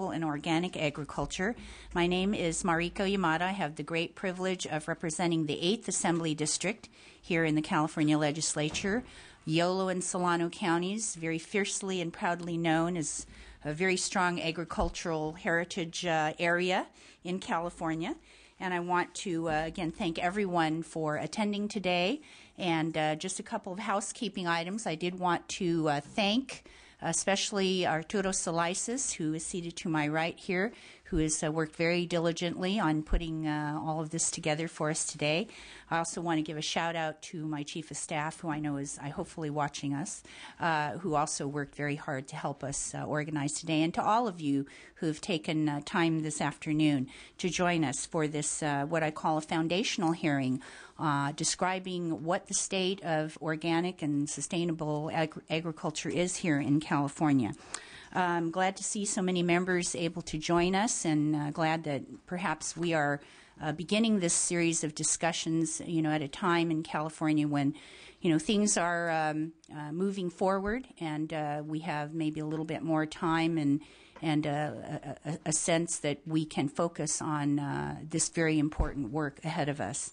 Sustainable and Organic Agriculture. My name is Mariko Yamada. I have the great privilege of representing the 8th Assembly District here in the California Legislature. Yolo and Solano counties, very fiercely and proudly known as a very strong agricultural heritage area in California. And I want to, again, thank everyone for attending today. And just a couple of housekeeping items. I did want to thank especially Arturo Salisis, who is seated to my right here, who has worked very diligently on putting all of this together for us today. I also want to give a shout out to my Chief of Staff, who I know is hopefully watching us, who also worked very hard to help us organize today, and to all of you who have taken time this afternoon to join us for this, what I call a foundational hearing, describing what the state of organic and sustainable agriculture is here in California. I'm glad to see so many members able to join us, and glad that perhaps we are beginning this series of discussions, at a time in California when, things are moving forward, and we have maybe a little bit more time and a sense that we can focus on this very important work ahead of us.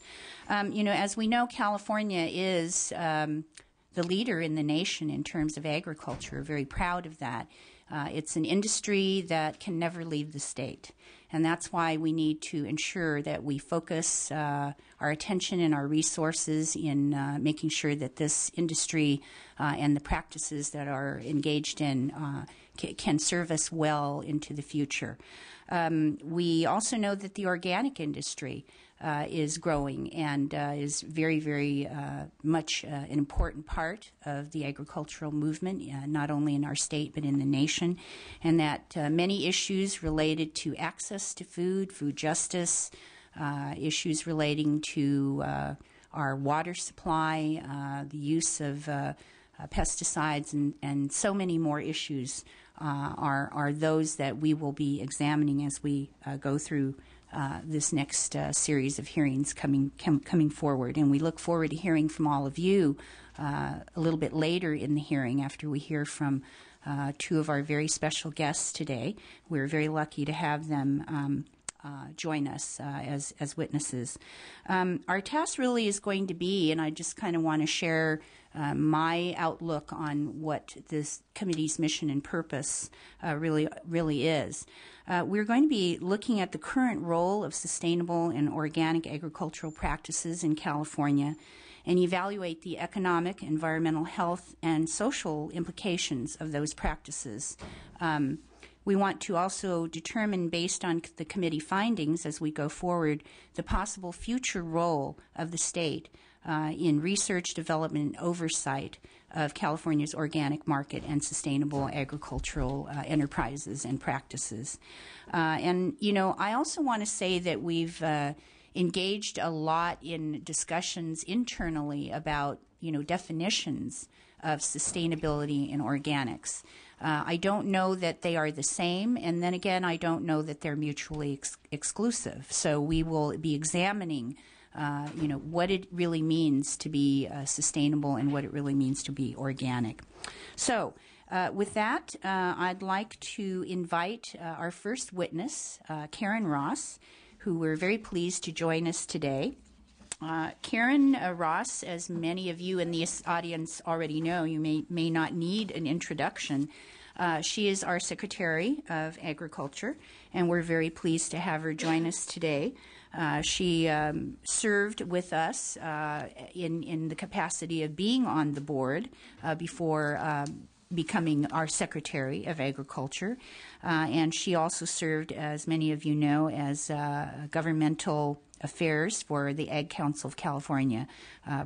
As we know, California is the leader in the nation in terms of agriculture. We're very proud of that. It's an industry that can never leave the state, and that's why we need to ensure that we focus our attention and our resources in making sure that this industry and the practices that are engaged in can serve us well into the future. We also know that the organic industry is growing and is very, very much an important part of the agricultural movement, not only in our state but in the nation, and that many issues related to access to food, food justice, issues relating to our water supply, the use of pesticides, and so many more issues are those that we will be examining as we go through this next series of hearings coming forward. And we look forward to hearing from all of you a little bit later in the hearing after we hear from two of our very special guests today. We're very lucky to have them join us as witnesses. Our task really is going to be, and I just kind of want to share my outlook on what this committee's mission and purpose really is. We're going to be looking at the current role of sustainable and organic agricultural practices in California and evaluate the economic, environmental, health, and social implications of those practices. We want to also determine, based on the committee findings as we go forward, the possible future role of the state in research, development, and oversight of California's organic market and sustainable agricultural enterprises and practices. I also want to say that we've engaged a lot in discussions internally about, definitions of sustainability and organics. I don't know that they are the same, and then again, I don't know that they're mutually exclusive. So we will be examining, what it really means to be sustainable and what it really means to be organic. So with that, I'd like to invite our first witness, Karen Ross, who we're very pleased to join us today. Karen Ross, as many of you in this audience already know, you may not need an introduction. She is our Secretary of Agriculture, and we're very pleased to have her join us today. She served with us in the capacity of being on the board before becoming our Secretary of Agriculture, and she also served, as many of you know, as governmental affairs for the Ag Council of California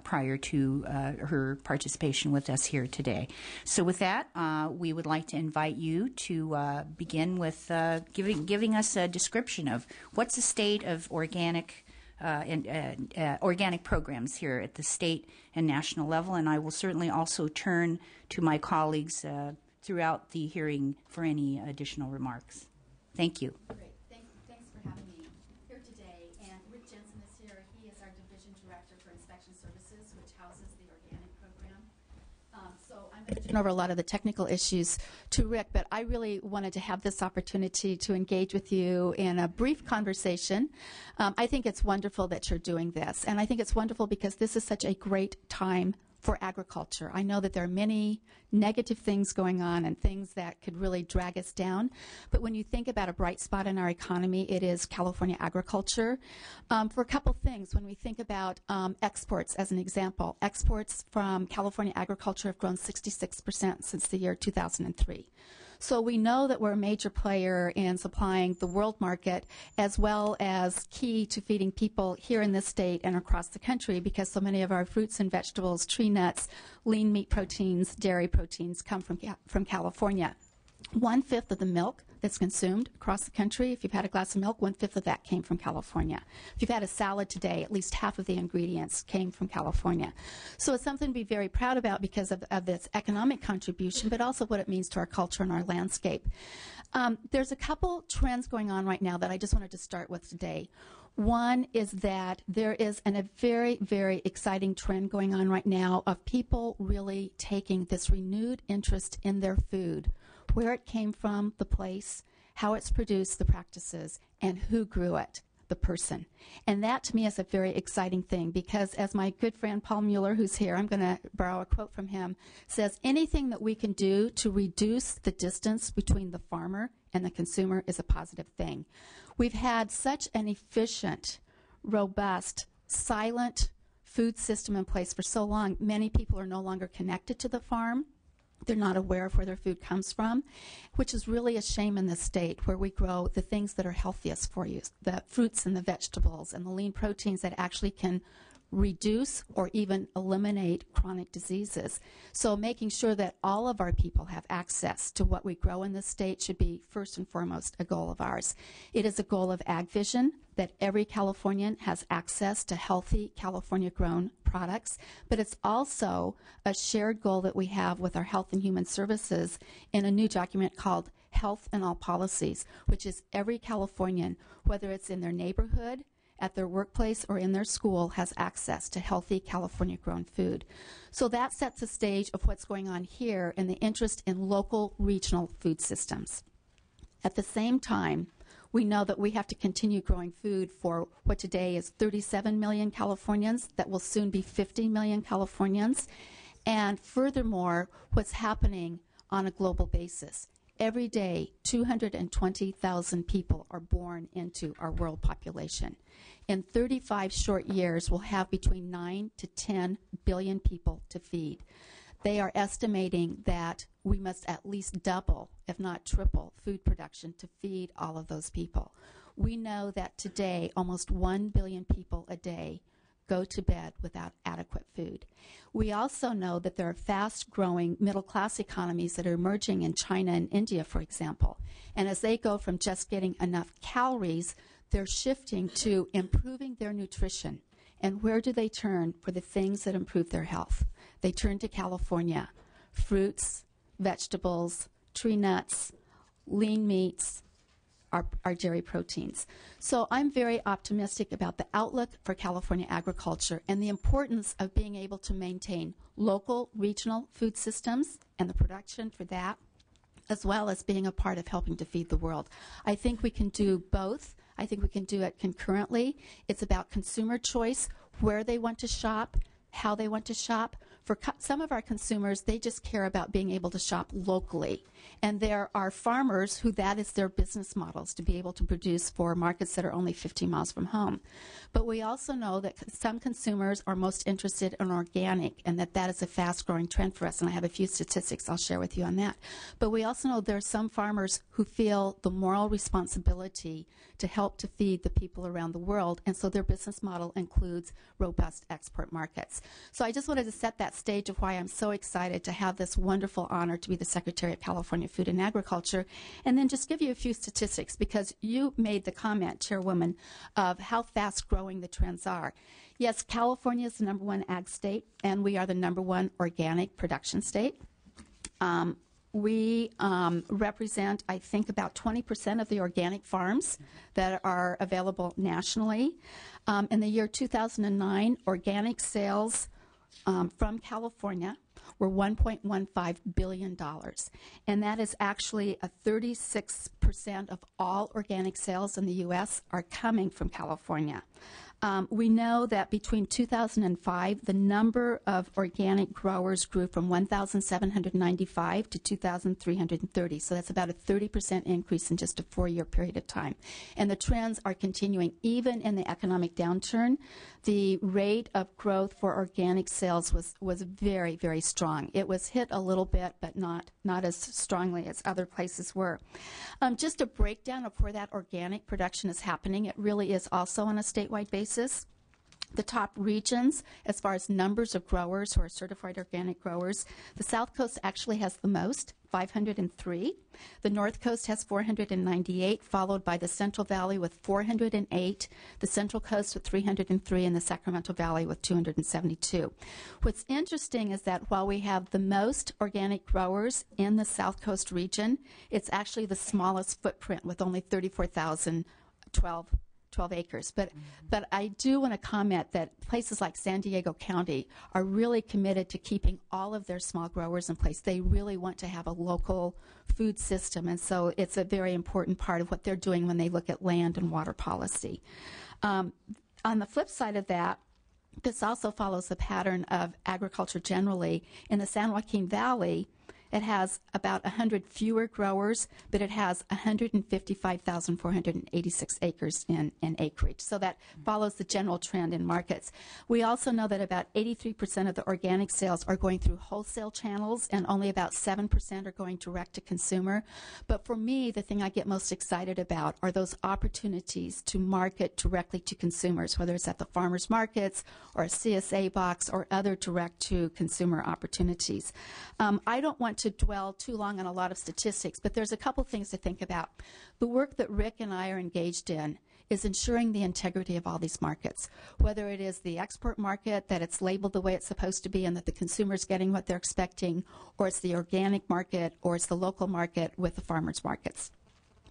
prior to her participation with us here today. So with that, we would like to invite you to begin with giving us a description of what's the state of organic organic programs here at the state and national level, and I will certainly also turn to my colleagues throughout the hearing for any additional remarks. Thank you. Great. Thanks for having me here today. And Rick Jensen is here. He is our Division Director for Inspection Services, which houses the organic program. So I'm I'm going to turn over a lot of the technical issues to Rick, but I really wanted to have this opportunity to engage with you in a brief conversation. I think it's wonderful that you're doing this, and I think it's wonderful because this is such a great time for agriculture. I know that there are many negative things going on and things that could really drag us down, but when you think about a bright spot in our economy, it is California agriculture. For a couple things, when we think about exports as an example, exports from California agriculture have grown 66% since the year 2003. So we know that we're a major player in supplying the world market as well as key to feeding people here in this state and across the country because so many of our fruits and vegetables, tree nuts, lean meat proteins, dairy proteins come from California. 1/5 of the milk that's consumed across the country, if you've had a glass of milk, 1/5 of that came from California. If you've had a salad today, at least half of the ingredients came from California. So it's something to be very proud about because of this economic contribution, but also what it means to our culture and our landscape. There's a couple trends going on right now that I just wanted to start with today. One is that there is a very, very exciting trend going on right now of people really taking this renewed interest in their food, where it came from, the place, how it's produced, the practices, and who grew it, the person. And that to me is a very exciting thing because as my good friend Paul Mueller, who's here, I'm going to borrow a quote from him, says anything that we can do to reduce the distance between the farmer and the consumer is a positive thing. We've had such an efficient, robust, silent food system in place for so long, many people are no longer connected to the farm. They're not aware of where their food comes from, which is really a shame in this state where we grow the things that are healthiest for you, the fruits and the vegetables and the lean proteins that actually can reduce or even eliminate chronic diseases. So making sure that all of our people have access to what we grow in this state should be first and foremost a goal of ours. It is a goal of AgVision that every Californian has access to healthy California-grown products, but it's also a shared goal that we have with our Health and Human Services in a new document called Health in All Policies, which is every Californian, whether it's in their neighborhood, at their workplace, or in their school, has access to healthy California-grown food. So that sets the stage of what's going on here and the interest in local regional food systems. At the same time, we know that we have to continue growing food for what today is 37 million Californians, that will soon be 50 million Californians, and furthermore, what's happening on a global basis. Every day, 220,000 people are born into our world population. In 35 short years, we'll have between 9 to 10 billion people to feed. They are estimating that we must at least double, if not triple, food production to feed all of those people. We know that today, almost 1 billion people a day go to bed without adequate food. We also know that there are fast-growing middle-class economies that are emerging in China and India, for example. And as they go from just getting enough calories, they're shifting to improving their nutrition. And where do they turn for the things that improve their health? They turn to California. Fruits, vegetables, tree nuts, lean meats, our dairy proteins. So I'm very optimistic about the outlook for California agriculture and the importance of being able to maintain local, regional food systems and the production for that, as well as being a part of helping to feed the world. I think we can do both. I think we can do it concurrently. It's about consumer choice, where they want to shop, how they want to shop. For some of our consumers, they just care about being able to shop locally. And there are farmers who that is their business models, to be able to produce for markets that are only 50 miles from home. But we also know that some consumers are most interested in organic, and that is a fast-growing trend for us. And I have a few statistics I'll share with you on that. But we also know there are some farmers who feel the moral responsibility to help to feed the people around the world, and so their business model includes robust export markets. So I just wanted to set that stage of why I'm so excited to have this wonderful honor to be the Secretary of California Food and Agriculture, and then just give you a few statistics, because you made the comment, Chairwoman, of how fast-growing the trends are. Yes, California is the #1 ag state, and we are the #1 organic production state. We represent, I think, about 20% of the organic farms that are available nationally. In the year 2009, organic sales from California were $1.15 billion. And that is actually 36% of all organic sales in the U.S. are coming from California. We know that between 2005, the number of organic growers grew from 1,795 to 2,330. So that's about a 30% increase in just a 4-year period of time. And the trends are continuing. Even in the economic downturn, the rate of growth for organic sales was very, very strong. It was hit a little bit, but not as strongly as other places were. Just a breakdown of where that organic production is happening. It really is also on a statewide basis. The top regions, as far as numbers of growers who are certified organic growers, the South Coast actually has the most, 503. The North Coast has 498, followed by the Central Valley with 408, the Central Coast with 303, and the Sacramento Valley with 272. What's interesting is that while we have the most organic growers in the South Coast region, it's actually the smallest footprint with only 34,012 acres. But I do want to comment that places like San Diego County are really committed to keeping all of their small growers in place. They really want to have a local food system, and so it's a very important part of what they're doing when they look at land and water policy. On the flip side of that, this also follows the pattern of agriculture generally. In the San Joaquin Valley, it has about 100 fewer growers, but it has 155,486 acres in acreage. So that follows the general trend in markets. We also know that about 83% of the organic sales are going through wholesale channels, and only about 7% are going direct to consumer. But for me, the thing I get most excited about are those opportunities to market directly to consumers, whether it's at the farmers markets or a CSA box or other direct-to-consumer opportunities. I don't want to dwell too long on a lot of statistics, but there's a couple things to think about. The work that Rick and I are engaged in is ensuring the integrity of all these markets, whether it is the export market, that it's labeled the way it's supposed to be and that the consumer's getting what they're expecting, or it's the organic market, or it's the local market with the farmers markets.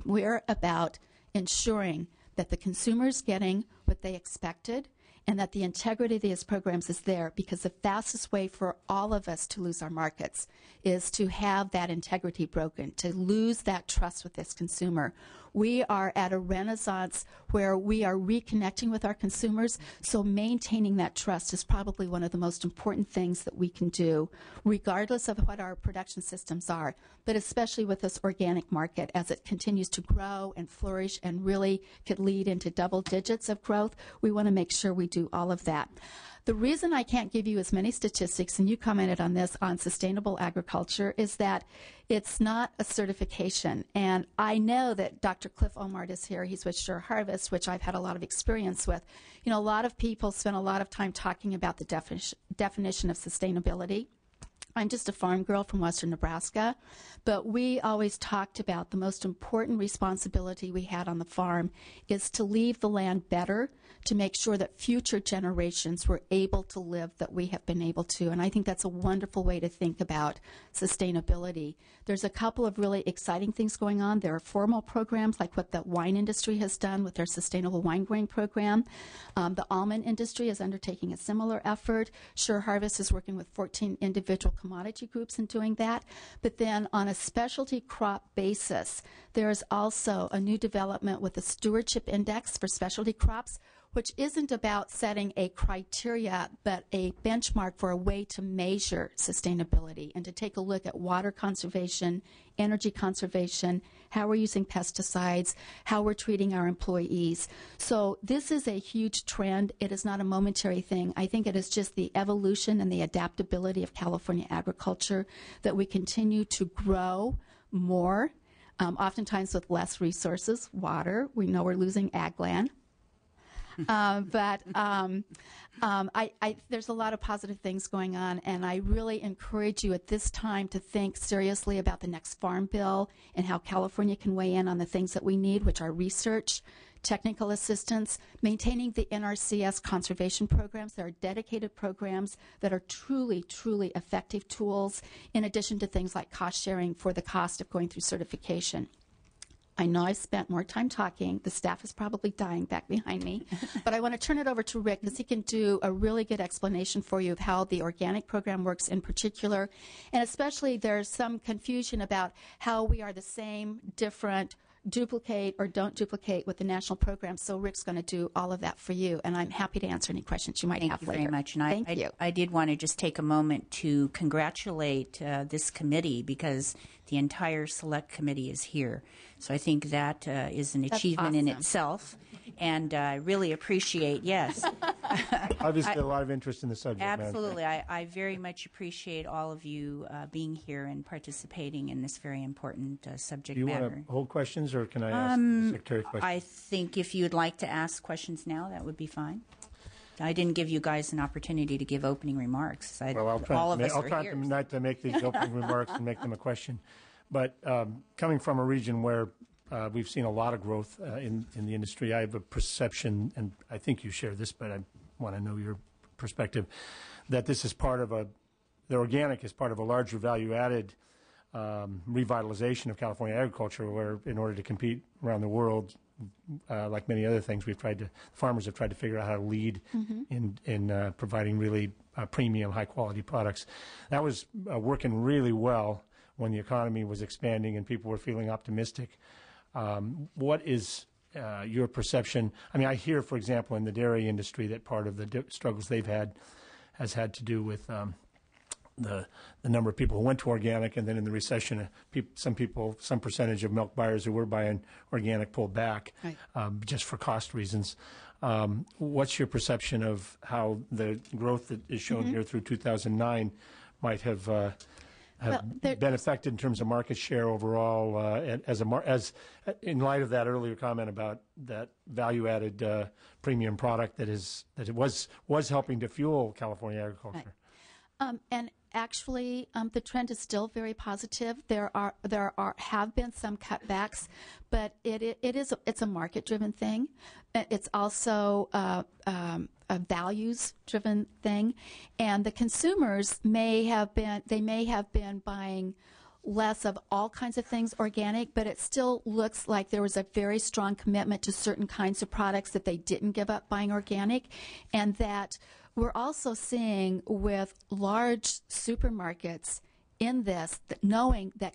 We're about ensuring that the consumer's getting what they expected and that the integrity of these programs is there, because the fastest way for all of us to lose our markets is to have that integrity broken, to lose that trust with this consumer. We are at a renaissance where we are reconnecting with our consumers, so maintaining that trust is probably one of the most important things that we can do, regardless of what our production systems are, but especially with this organic market as it continues to grow and flourish and really could lead into double digits of growth. We want to make sure we do all of that. The reason I can't give you as many statistics, and you commented on this, on sustainable agriculture, is that it's not a certification. And I know that Dr. Cliff Omart is here. He's with Sure Harvest, which I've had a lot of experience with. You know, a lot of people spend a lot of time talking about the definition of sustainability. I'm just a farm girl from western Nebraska, but we always talked about the most important responsibility we had on the farm is to leave the land better, to make sure that future generations were able to live that we have been able to. And I think that's a wonderful way to think about sustainability. There's a couple of really exciting things going on. There are formal programs like what the wine industry has done with their sustainable wine growing program. The almond industry is undertaking a similar effort. Sure Harvest is working with 14 individual commodity groups in doing that. But then on a specialty crop basis, there's also a new development with the Stewardship Index for specialty crops, which isn't about setting a criteria, but a benchmark for a way to measure sustainability and to take a look at water conservation, energy conservation, how we're using pesticides, how we're treating our employees. So this is a huge trend. It is not a momentary thing. I think it is just the evolution and the adaptability of California agriculture that we continue to grow more, oftentimes with less resources, water. We know we're losing ag land. But there's a lot of positive things going on, and I really encourage you at this time to think seriously about the next Farm Bill and how California can weigh in on the things that we need, which are research, technical assistance, maintaining the NRCS conservation programs. There are dedicated programs that are truly, truly effective tools, in addition to things like cost sharing for the cost of going through certification. I know I've spent more time talking. The staff is probably dying back behind me. But I want to turn it over to Rick because he can do a really good explanation for you of how the organic program works in particular. And especially there's some confusion about how we are the same, different, duplicate or don't duplicate with the national program. So Rick's going to do all of that for you, and I'm happy to answer any questions you might have later. Thank you very much. And Thank you. I did want to just take a moment to congratulate this committee because the entire select committee is here. So I think that is an achievement in itself, and I really appreciate, yes. Obviously, a lot of interest in the subject matter. Absolutely. I very much appreciate all of you being here and participating in this very important subject Do you matter. want to hold questions, or can I ask the Secretary questions? I think if you'd like to ask questions now, that would be fine. I didn't give you guys an opportunity to give opening remarks. Well, I'll try, all of us I'll are try here. not to make these opening remarks and make them a question. But coming from a region where we've seen a lot of growth in the industry, I have a perception, and I think you share this, but I want to know your perspective, that this is part of the organic is part of a larger value-added revitalization of California agriculture, where in order to compete around the world, like many other things, farmers have tried to figure out how to lead in providing really premium, high-quality products. That was working really well when the economy was expanding and people were feeling optimistic. What is your perception? I mean, I hear, for example, in the dairy industry that part of the struggles they've had has had to do with the number of people who went to organic, and then in the recession, some percentage of milk buyers who were buying organic pulled back, right, just for cost reasons. What's your perception of how the growth that is shown here through 2009 might have been affected in terms of market share overall, as in light of that earlier comment about that value-added premium product that it was helping to fuel California agriculture? Right. And actually, the trend is still very positive. There have been some cutbacks, but it's a market-driven thing. It's also a values-driven thing, and the consumers may have been buying less of all kinds of things organic, but it still looks like there was a very strong commitment to certain kinds of products that they didn't give up buying organic, and that we're also seeing with large supermarkets in this, knowing that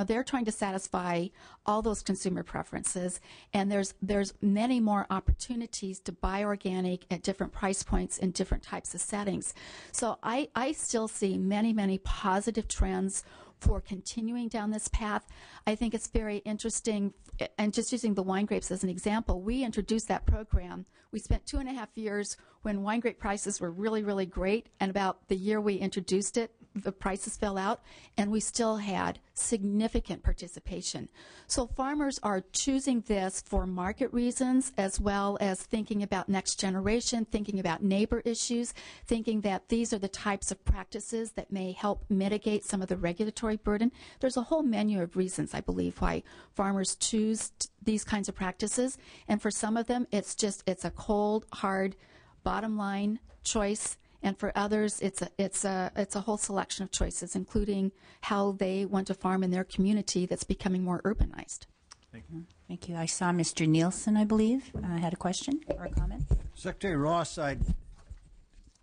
they're trying to satisfy all those consumer preferences, and there's many more opportunities to buy organic at different price points in different types of settings. So I still see many, many positive trends for continuing down this path. I think it's very interesting, and just using the wine grapes as an example, we introduced that program. We spent 2.5 years when wine grape prices were really, really great, and about the year we introduced it, the prices fell out, and we still had significant participation. So farmers are choosing this for market reasons, as well as thinking about next generation, thinking about neighbor issues, thinking that these are the types of practices that may help mitigate some of the regulatory burden. There's a whole menu of reasons, I believe, why farmers choose these kinds of practices, and for some of them, it's a cold, hard, bottom line choice. And for others, it's a whole selection of choices, including how they want to farm in their community that's becoming more urbanized. Thank you. Thank you. I saw Mr. Nielsen, I believe, had a question or a comment. Secretary Ross,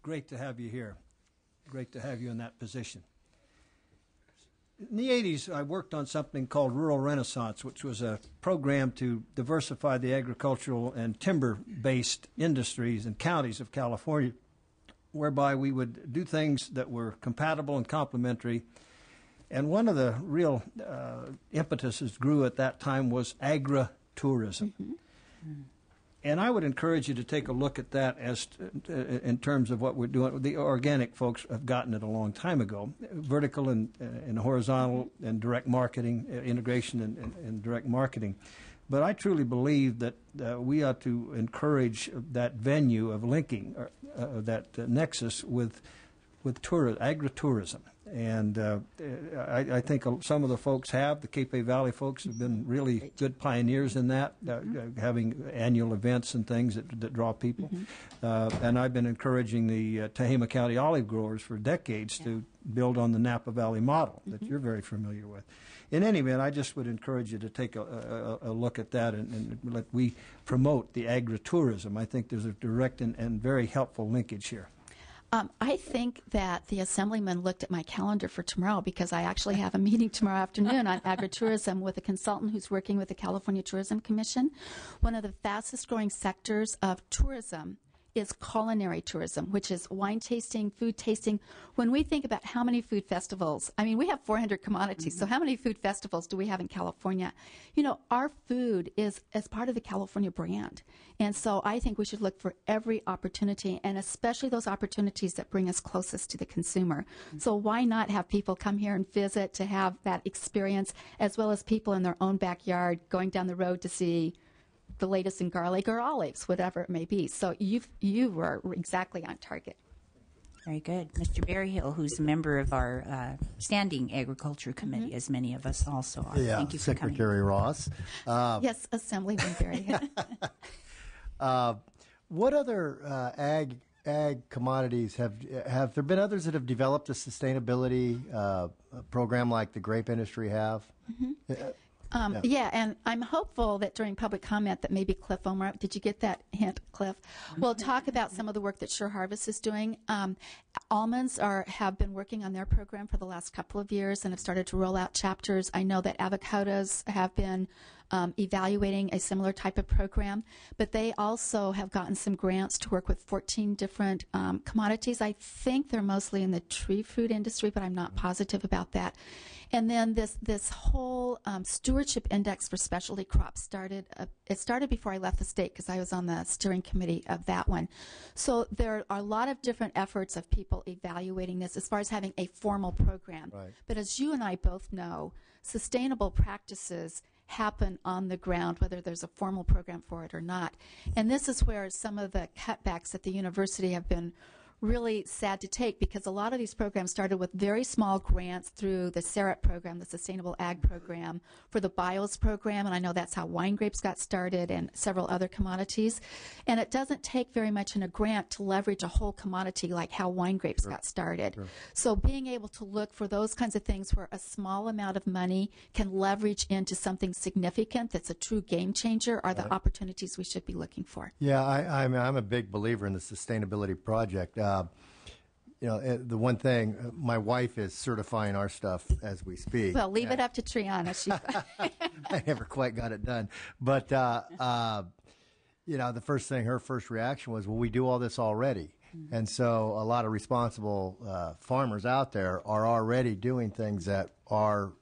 great to have you here. Great to have you in that position. In the 80s, I worked on something called Rural Renaissance, which was a program to diversify the agricultural and timber-based industries and counties of California, whereby we would do things that were compatible and complementary. And one of the real impetuses grew at that time was agritourism. And I would encourage you to take a look at that in terms of what we're doing. The organic folks have gotten it a long time ago. Vertical and horizontal and direct marketing, integration and direct marketing. But I truly believe that we ought to encourage that venue of linking, that nexus with agritourism. And I think some of the folks the Cape Valley folks have been really good pioneers in that, having annual events and things that draw people. And I've been encouraging the Tehama County olive growers for decades to build on the Napa Valley model that you're very familiar with. in any event, I just would encourage you to take a look at that and let we promote the agritourism. I think there's a direct and very helpful linkage here. I think that the Assemblyman looked at my calendar for tomorrow because I actually have a meeting tomorrow afternoon on agritourism with a consultant who's working with the California Tourism Commission. One of the fastest growing sectors of tourism is culinary tourism, which is wine tasting, food tasting. When we think about how many food festivals, I mean, we have 400 commodities, so how many food festivals do we have in California? You know, our food is as part of the California brand. And so I think we should look for every opportunity, and especially those opportunities that bring us closest to the consumer. So why not have people come here and visit to have that experience, as well as people in their own backyard going down the road to see the latest in garlic or olives, whatever it may be. So you were exactly on target. Very good. Mr. Berryhill, who's a member of our Standing Agriculture Committee, as many of us also are. Yeah, Thank you for coming. Secretary Ross. Yes, Assemblyman Berryhill. What other ag commodities have there been others that have developed a sustainability program like the grape industry have? Yeah, and I'm hopeful that during public comment that maybe Cliff Omar, did you get that hint, Cliff? We'll talk about some of the work that Sure Harvest is doing. Almonds have been working on their program for the last couple of years and have started to roll out chapters. I know that avocados have been evaluating a similar type of program, but they also have gotten some grants to work with 14 different commodities. I think they're mostly in the tree fruit industry, but I'm not positive about that. And then this whole stewardship index for specialty crops started. It started before I left the state because I was on the steering committee of that one. So there are a lot of different efforts of people evaluating this as far as having a formal program. Right. But as you and I both know, sustainable practices happen on the ground, whether there's a formal program for it or not. And this is where some of the cutbacks at the university have been really sad to take, because a lot of these programs started with very small grants through the SARET program, the Sustainable Ag program, for the BIOS program, and I know that's how wine grapes got started and several other commodities. And it doesn't take very much in a grant to leverage a whole commodity like how wine grapes got started. So being able to look for those kinds of things where a small amount of money can leverage into something significant that's a true game changer are the opportunities we should be looking for. Yeah, I'm a big believer in the sustainability project. You know, the one thing, my wife is certifying our stuff as we speak. Well, leave it up to Triana. I never quite got it done. But, you know, her first reaction was, well, we do all this already. And so a lot of responsible farmers out there are already doing things that are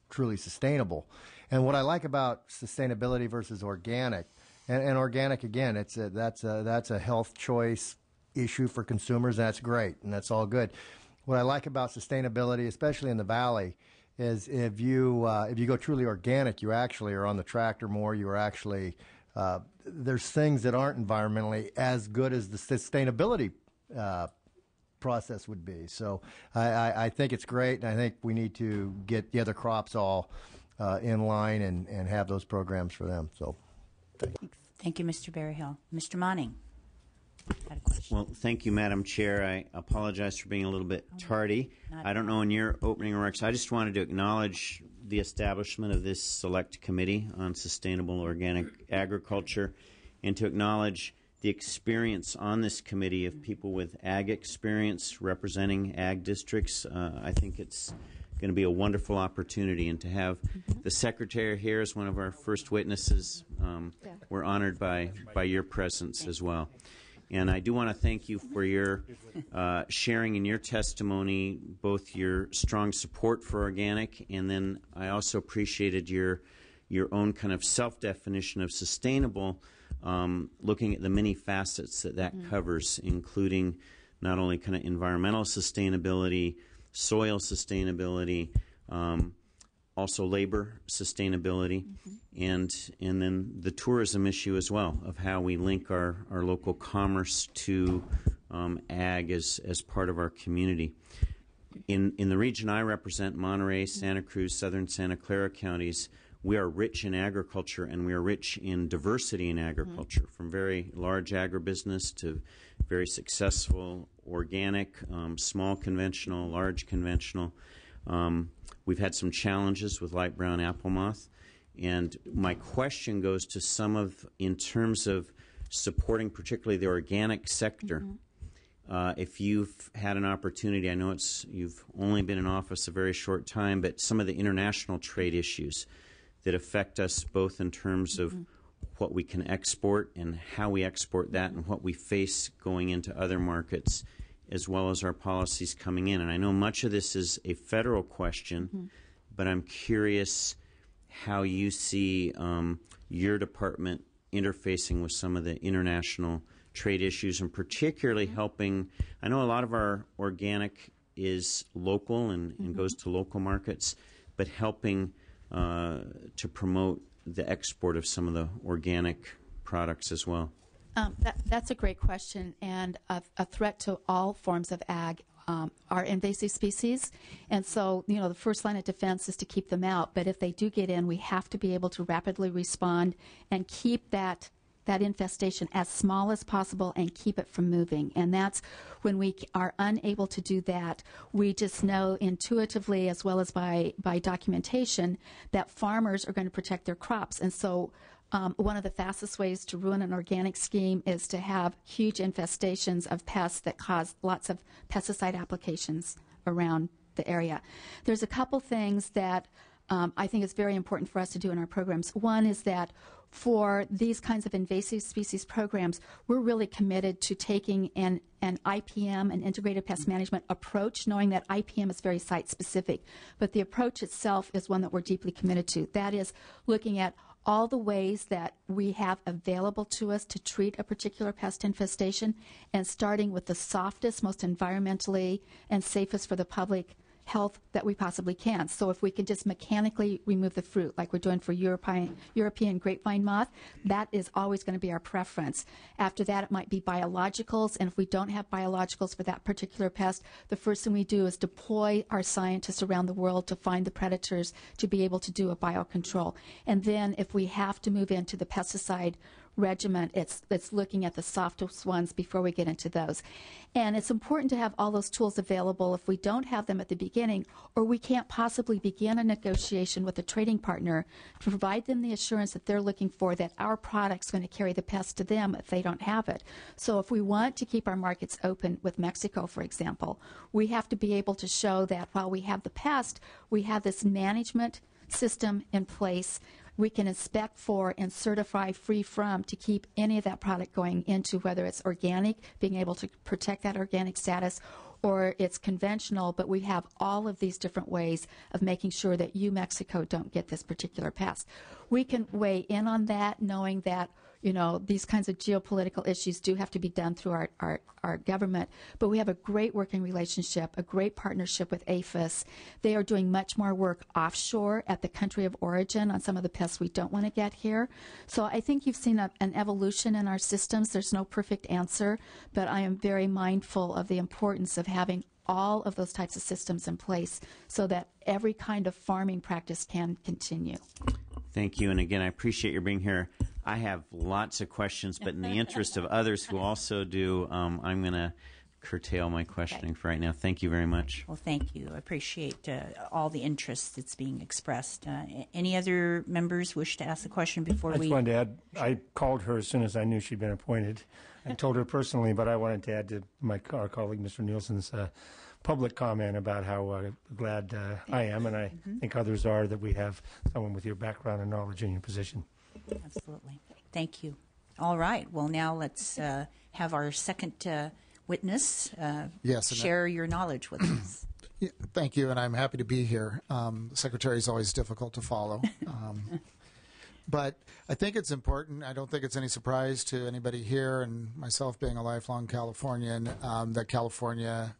truly sustainable. And what I like about sustainability versus organic, and organic, again, that's a health choice issue for consumers. That's great, and that's all good. What I like about sustainability, especially in the Valley, is if you go truly organic, you actually are on the tractor more. You are actually there's things that aren't environmentally as good as the sustainability process would be. So I think it's great, and I think we need to get the other crops all in line and have those programs for them. So Thank you, Mr. Berryhill. Mr. Monning had a question. Well, thank you, Madam Chair. I apologize for being a little bit tardy. I don't know in your opening remarks. I just wanted to acknowledge the establishment of this select committee on sustainable organic agriculture, and to acknowledge the experience on this committee of people with ag experience representing ag districts. I think it's going to be a wonderful opportunity, and to have the Secretary here as one of our first witnesses, we're honored by your presence as well. And I do want to thank you for your sharing in your testimony, both your strong support for organic, and then I also appreciated your own kind of self-definition of sustainable, looking at the many facets that covers, including not only kind of environmental sustainability, soil sustainability, also labor sustainability, and then the tourism issue as well, of how we link our local commerce to ag as part of our community. In the region I represent, Monterey, Santa Cruz, southern Santa Clara counties, we are rich in agriculture, and we are rich in diversity in agriculture, from very large agribusiness to very successful organic, small conventional, large conventional. We've had some challenges with light brown apple moth. And my question goes to in terms of supporting particularly the organic sector. If you've had an opportunity, I know you've only been in office a very short time, but some of the international trade issues that affect us both in terms of what we can export and how we export that and what we face going into other markets, as well as our policies coming in. And I know much of this is a federal question, but I'm curious how you see your department interfacing with some of the international trade issues, and particularly helping. I know a lot of our organic is local and goes to local markets, but helping to promote the export of some of the organic products as well. That's a great question, and a threat to all forms of ag are invasive species. And so, the first line of defense is to keep them out. But if they do get in, we have to be able to rapidly respond and keep that infestation as small as possible and keep it from moving. And that's when we are unable to do that. We just know intuitively, as well as by documentation, that farmers are going to protect their crops. And so one of the fastest ways to ruin an organic scheme is to have huge infestations of pests that cause lots of pesticide applications around the area. There's a couple things that I think is very important for us to do in our programs. One is that for these kinds of invasive species programs, we're really committed to taking an IPM, an integrated pest management approach, knowing that IPM is very site-specific. But the approach itself is one that we're deeply committed to. That is looking at all the ways that we have available to us to treat a particular pest infestation, and starting with the softest, most environmentally and safest for the public health that we possibly can. So if we can just mechanically remove the fruit, like we're doing for European grapevine moth, that is always going to be our preference. After that, it might be biologicals, and if we don't have biologicals for that particular pest, the first thing we do is deploy our scientists around the world to find the predators to be able to do a biocontrol. And then if we have to move into the pesticide regimen, it's looking at the softest ones before we get into those. And it's important to have all those tools available if we don't have them at the beginning, or we can't possibly begin a negotiation with a trading partner to provide them the assurance that they're looking for, that our product's going to carry the pest to them if they don't have it. So if we want to keep our markets open with Mexico, for example, we have to be able to show that while we have the pest, we have this management system in place. We can inspect for and certify free from to keep any of that product going into, whether it's organic, being able to protect that organic status, or it's conventional, but we have all of these different ways of making sure that you, Mexico, don't get this particular pest. We can weigh in on that, knowing that these kinds of geopolitical issues do have to be done through our government, but we have a great working relationship, a great partnership with APHIS. They are doing much more work offshore at the country of origin on some of the pests we don't want to get here. So I think you've seen an evolution in our systems. There's no perfect answer, but I am very mindful of the importance of having all of those types of systems in place so that every kind of farming practice can continue. Thank you. And again, I appreciate your being here. I have lots of questions, but in the interest of others who also do, I'm going to curtail my questioning for right now. Thank you very much. Well, thank you. I appreciate all the interest that's being expressed. Any other members wish to ask a question before I just wanted to add, I called her as soon as I knew she'd been appointed. I told her personally, but I wanted to add to our colleague, Mr. Nielsen's public comment about how glad I am, and I think others are, that we have someone with your background and knowledge in your position. Absolutely. Thank you. All right. Well, now let's have our second witness share your knowledge with us. Yeah, thank you, and I'm happy to be here. Secretary is always difficult to follow. But I think it's important. I don't think it's any surprise to anybody here, and myself being a lifelong Californian, that California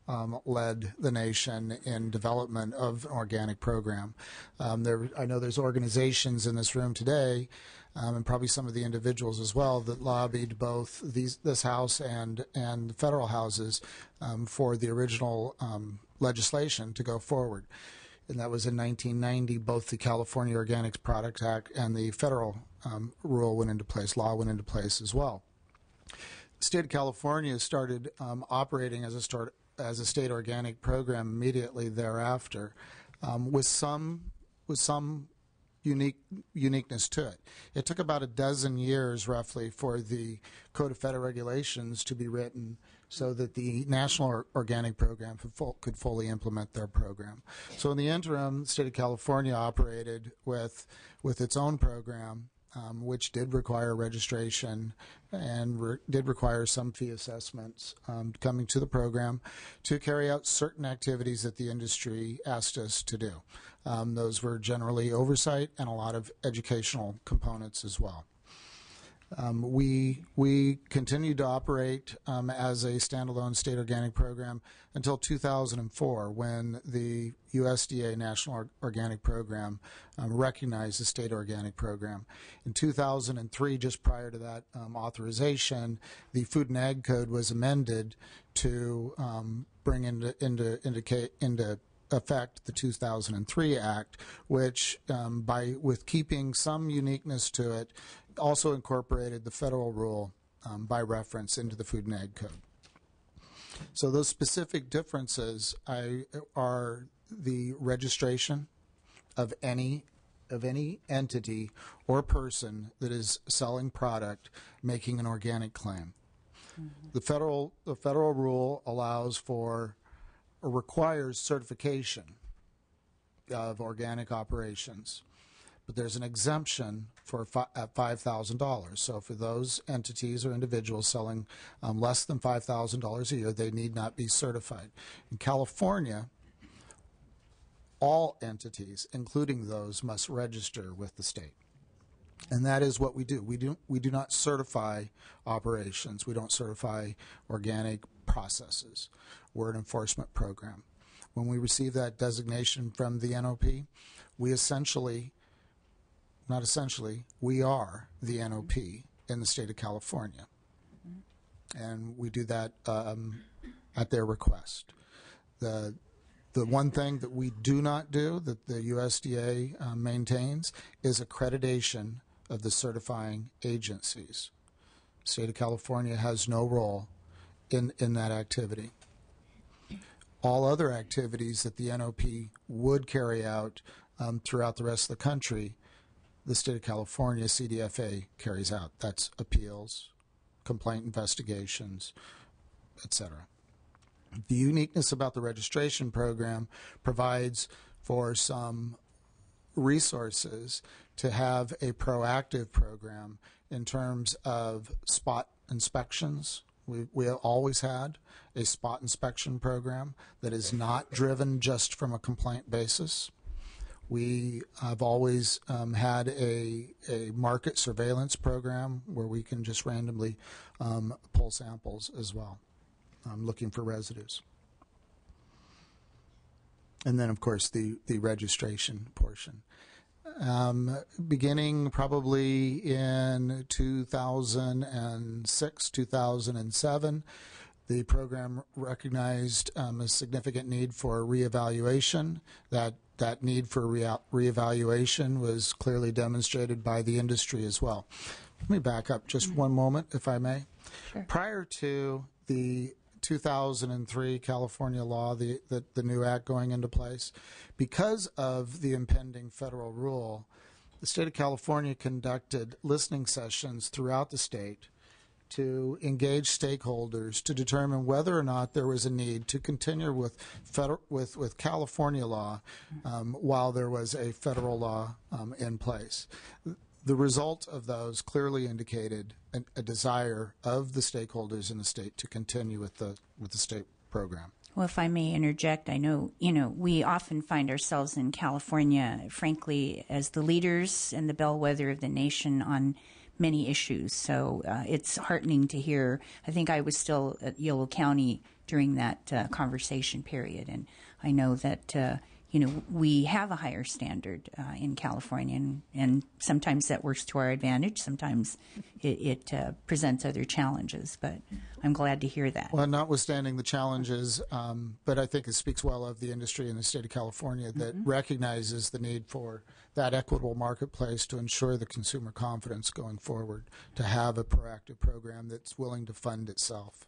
led the nation in development of an organic program. I know there's organizations in this room today, and probably some of the individuals as well, that lobbied both this House and the federal houses for the original legislation to go forward. And that was in 1990. Both the California Organics Products Act and the federal law went into place as well. The state of California started operating as a state organic program immediately thereafter. with some uniqueness to it. It took about a dozen years, roughly, for the Code of Federal Regulations to be written so that the National Organic Program could fully implement their program. So in the interim, the state of California operated with its own program, which did require registration and did require some fee assessments coming to the program to carry out certain activities that the industry asked us to do. Those were generally oversight and a lot of educational components as well. We continued to operate as a standalone state organic program until 2004, when the USDA National Organic Program recognized the state organic program. In 2003, just prior to that authorization, the Food and Ag Code was amended to bring into effect the 2003 Act, which, with keeping some uniqueness to it, also incorporated the federal rule by reference into the Food and Ag Code. So those specific differences are the registration of any entity or person that is selling product making an organic claim. Mm-hmm. The federal rule allows for or requires certification of organic operations, but there's an exemption for at $5,000. So for those entities or individuals selling less than $5,000 a year, they need not be certified. In California, all entities, including those, must register with the state. And that is what we do. We do not certify operations. We don't certify organic processes. We're an enforcement program. When we receive that designation from the NOP, we we are the NOP in the state of California. And we do that at their request. The one thing that we do not do, that the USDA maintains, is accreditation of the certifying agencies. The state of California has no role in that activity. All other activities that the NOP would carry out throughout the rest of the country, the state of California, CDFA, carries out. That's appeals, complaint investigations, etc. The uniqueness about the registration program provides for some resources to have a proactive program in terms of spot inspections. We have always had a spot inspection program that is not driven just from a complaint basis. We have always had a market surveillance program where we can just randomly pull samples as well, looking for residues. And then, of course, the registration portion. Beginning probably in 2006, 2007, the program recognized a significant need for reevaluation. That need for reevaluation was clearly demonstrated by the industry as well. Let me back up just one moment, if I may. Sure. Prior to the 2003 California law, the new act going into place, because of the impending federal rule, the state of California conducted listening sessions throughout the state to engage stakeholders to determine whether or not there was a need to continue with California law while there was a federal law in place. The result of those clearly indicated a desire of the stakeholders in the state to continue with the state program. Well, if I may interject, I know, we often find ourselves in California, frankly, as the leaders and the bellwether of the nation on many issues. So it's heartening to hear. I think I was still at Yolo County during that conversation period, and I know that we have a higher standard in California, and sometimes that works to our advantage. Sometimes it presents other challenges, but I'm glad to hear that. Well, notwithstanding the challenges, but I think it speaks well of the industry in the state of California that recognizes the need for that equitable marketplace to ensure the consumer confidence going forward, to have a proactive program that's willing to fund itself.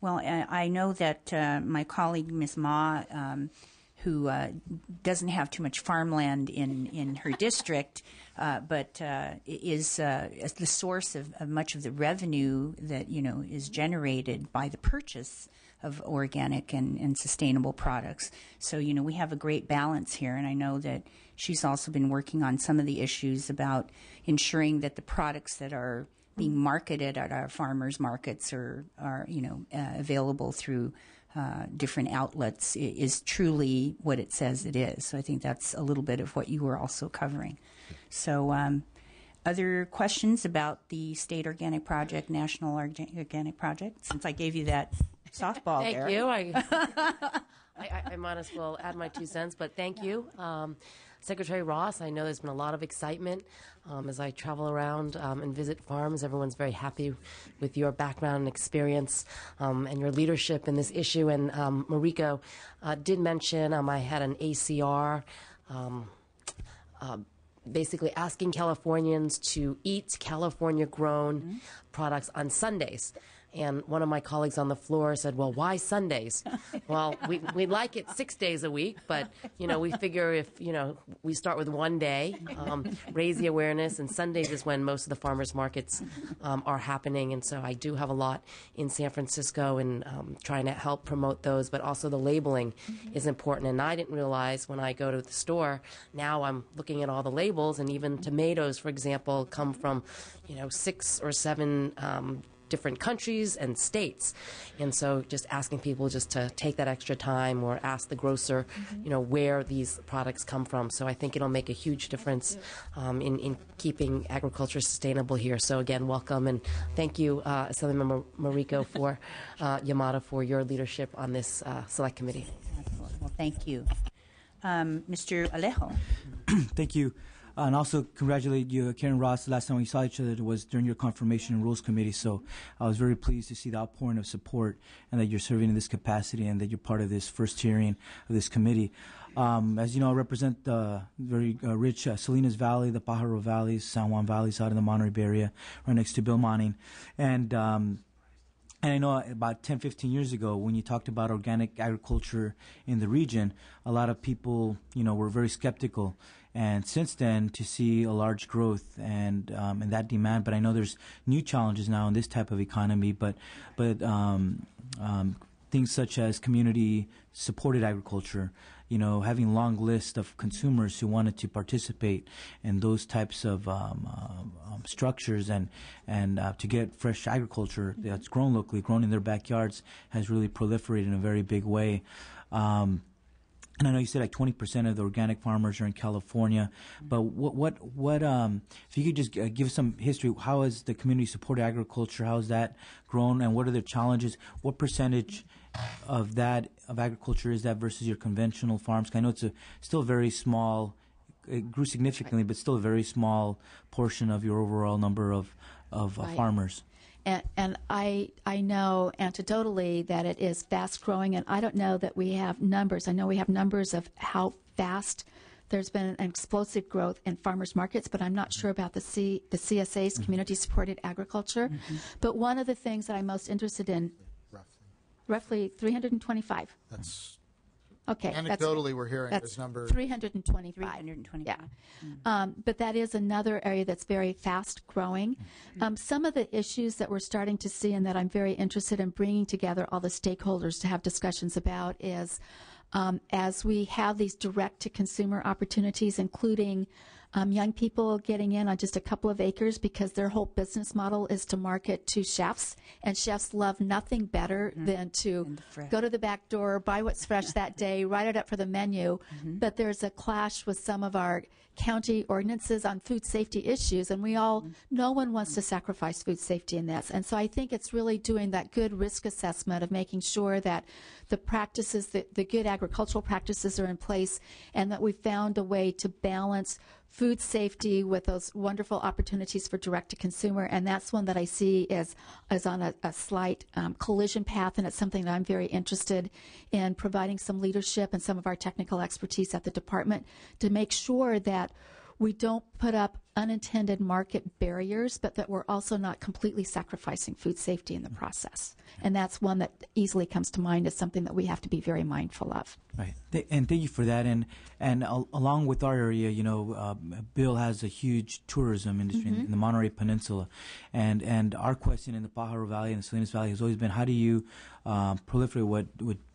Well, I know that my colleague, Ms. Ma, who doesn't have too much farmland in her district, but is the source of much of the revenue that is generated by the purchase of organic and sustainable products. So we have a great balance here, and I know that she's also been working on some of the issues about ensuring that the products that are being marketed at our farmers markets are available through different outlets is truly what it says it is. So I think that's a little bit of what you were also covering. So other questions about the State Organic Project, National Organic Project? Since I gave you that softball Thank there. you. I might as well add my 2 cents, but thank you. Secretary Ross, I know there's been a lot of excitement as I travel around and visit farms. Everyone's very happy with your background and experience and your leadership in this issue. And Mariko did mention I had an ACR basically asking Californians to eat California-grown products on Sundays. And one of my colleagues on the floor said, well, why Sundays? Well, we like it 6 days a week, but, we figure if, we start with one day, raise the awareness, and Sundays is when most of the farmers markets are happening. And so I do have a lot in San Francisco and trying to help promote those, but also the labeling is important. And I didn't realize when I go to the store, now I'm looking at all the labels, and even tomatoes, for example, come from, 6 or 7 different countries and states. And so just asking people just to take that extra time or ask the grocer, where these products come from. So I think it'll make a huge difference in keeping agriculture sustainable here. So again, welcome, and thank you, Assemblymember Mariko Yamada, for your leadership on this select committee. Well, thank you. Mr. Alejo. Thank you. And also congratulate you, Karen Ross. The last time we saw each other was during your Confirmation and Rules Committee. So I was very pleased to see the outpouring of support and that you're serving in this capacity and that you're part of this first hearing of this committee. As you know, I represent the very rich Salinas Valley, the Pajaro Valleys, San Juan Valleys out in the Monterey Bay area, right next to Bill Manning. And I know about 10, 15 years ago, when you talked about organic agriculture in the region, a lot of people, were very skeptical. And since then, to see a large growth and that demand, but I know there's new challenges now in this type of economy. But things such as community-supported agriculture, having long lists of consumers who wanted to participate in those types of structures and to get fresh agriculture that's grown locally, grown in their backyards, has really proliferated in a very big way. And I know you said like 20% of the organic farmers are in California, but what if you could just give some history, how has the community-supported agriculture, how has that grown, and what are the challenges? What percentage of agriculture is that versus your conventional farms? I know it's still very small. It grew significantly, but still a very small portion of your overall number of farmers. And I know anecdotally that it is fast growing, and I don't know that we have numbers. I know we have numbers of how fast there's been an explosive growth in farmers markets, but I'm not sure about the CSA's, community supported agriculture. But one of the things that I'm most interested in, roughly 325. That's okay. Anecdotally, we're hearing that's this number. 325. 325. Yeah. But that is another area that's very fast growing. Some of the issues that we're starting to see and that I'm very interested in bringing together all the stakeholders to have discussions about is as we have these direct-to-consumer opportunities, including young people getting in on just a couple of acres because their whole business model is to market to chefs, and chefs love nothing better than to go to the back door, buy what's fresh that day, write it up for the menu. But there's a clash with some of our county ordinances on food safety issues, and no one wants to sacrifice food safety in this. And so I think it's really doing that good risk assessment of making sure that the practices, the good agricultural practices are in place, and that we've found a way to balance food safety with those wonderful opportunities for direct-to-consumer, and that's one that I see is on a slight collision path, and it's something that I'm very interested in providing some leadership and some of our technical expertise at the department to make sure that we don't put up unintended market barriers, but that we're also not completely sacrificing food safety in the process. And that's one that easily comes to mind as something that we have to be very mindful of. Right, and thank you for that. And along with our area, Bill has a huge tourism industry in the Monterey Peninsula, and our question in the Pajaro Valley and the Salinas Valley has always been, how do you proliferate what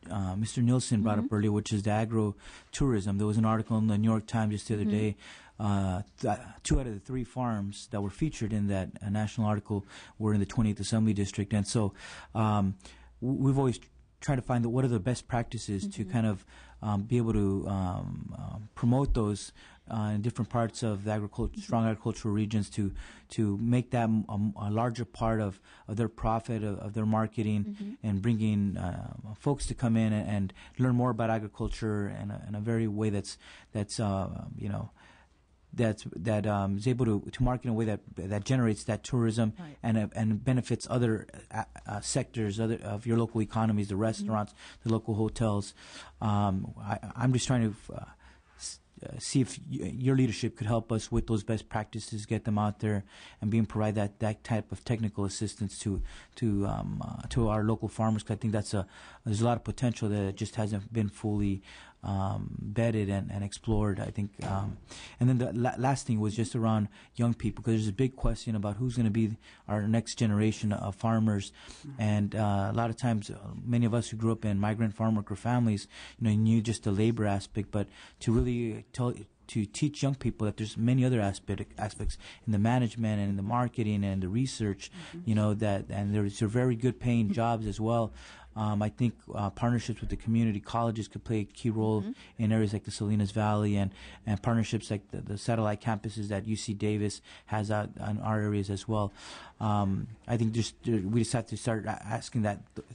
Mr. Nielsen brought up earlier, which is the agro-tourism. There was an article in the New York Times just the other day. 2 out of the 3 farms that were featured in that national article were in the 20th Assembly District, and so we've always tried to find what are the best practices to kind of be able to promote those in different parts of the strong agricultural regions to make that a larger part of their profit, of their marketing, and bringing folks to come in and learn more about agriculture in a very way that's is able to market in a way that generates that tourism and benefits other sectors of your local economies, the restaurants, the local hotels. I'm just trying to see if your leadership could help us with those best practices, get them out there, and provide that type of technical assistance to our local farmers. Because I think there's a lot of potential that just hasn't been fully vetted and explored, I think. And then the last thing was just around young people, because there's a big question about who's going to be our next generation of farmers. And a lot of times, many of us who grew up in migrant farm worker families, knew just the labor aspect, but to really to teach young people that there's many other aspects in the management and in the marketing and the research, and there's very good paying jobs as well. I think partnerships with the community colleges could play a key role in areas like the Salinas Valley, and partnerships like the satellite campuses that UC Davis has out in our areas as well. I think we just have to start asking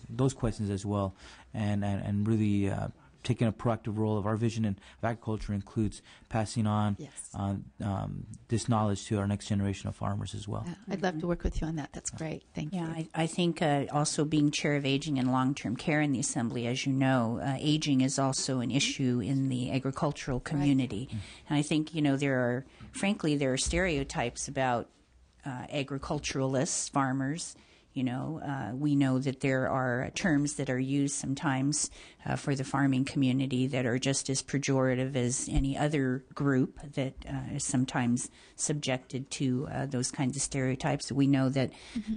those questions as well, and really taking a proactive role. Of our vision in agriculture includes passing on this knowledge to our next generation of farmers as well. Yeah, I'd love to work with you on that. That's great. Thank you. Yeah, I think also being chair of aging and long-term care in the Assembly, as you know, aging is also an issue in the agricultural community. Right. And I think, there are stereotypes about agriculturalists, farmers. We know that there are terms that are used sometimes for the farming community that are just as pejorative as any other group that is sometimes subjected to those kinds of stereotypes. We know that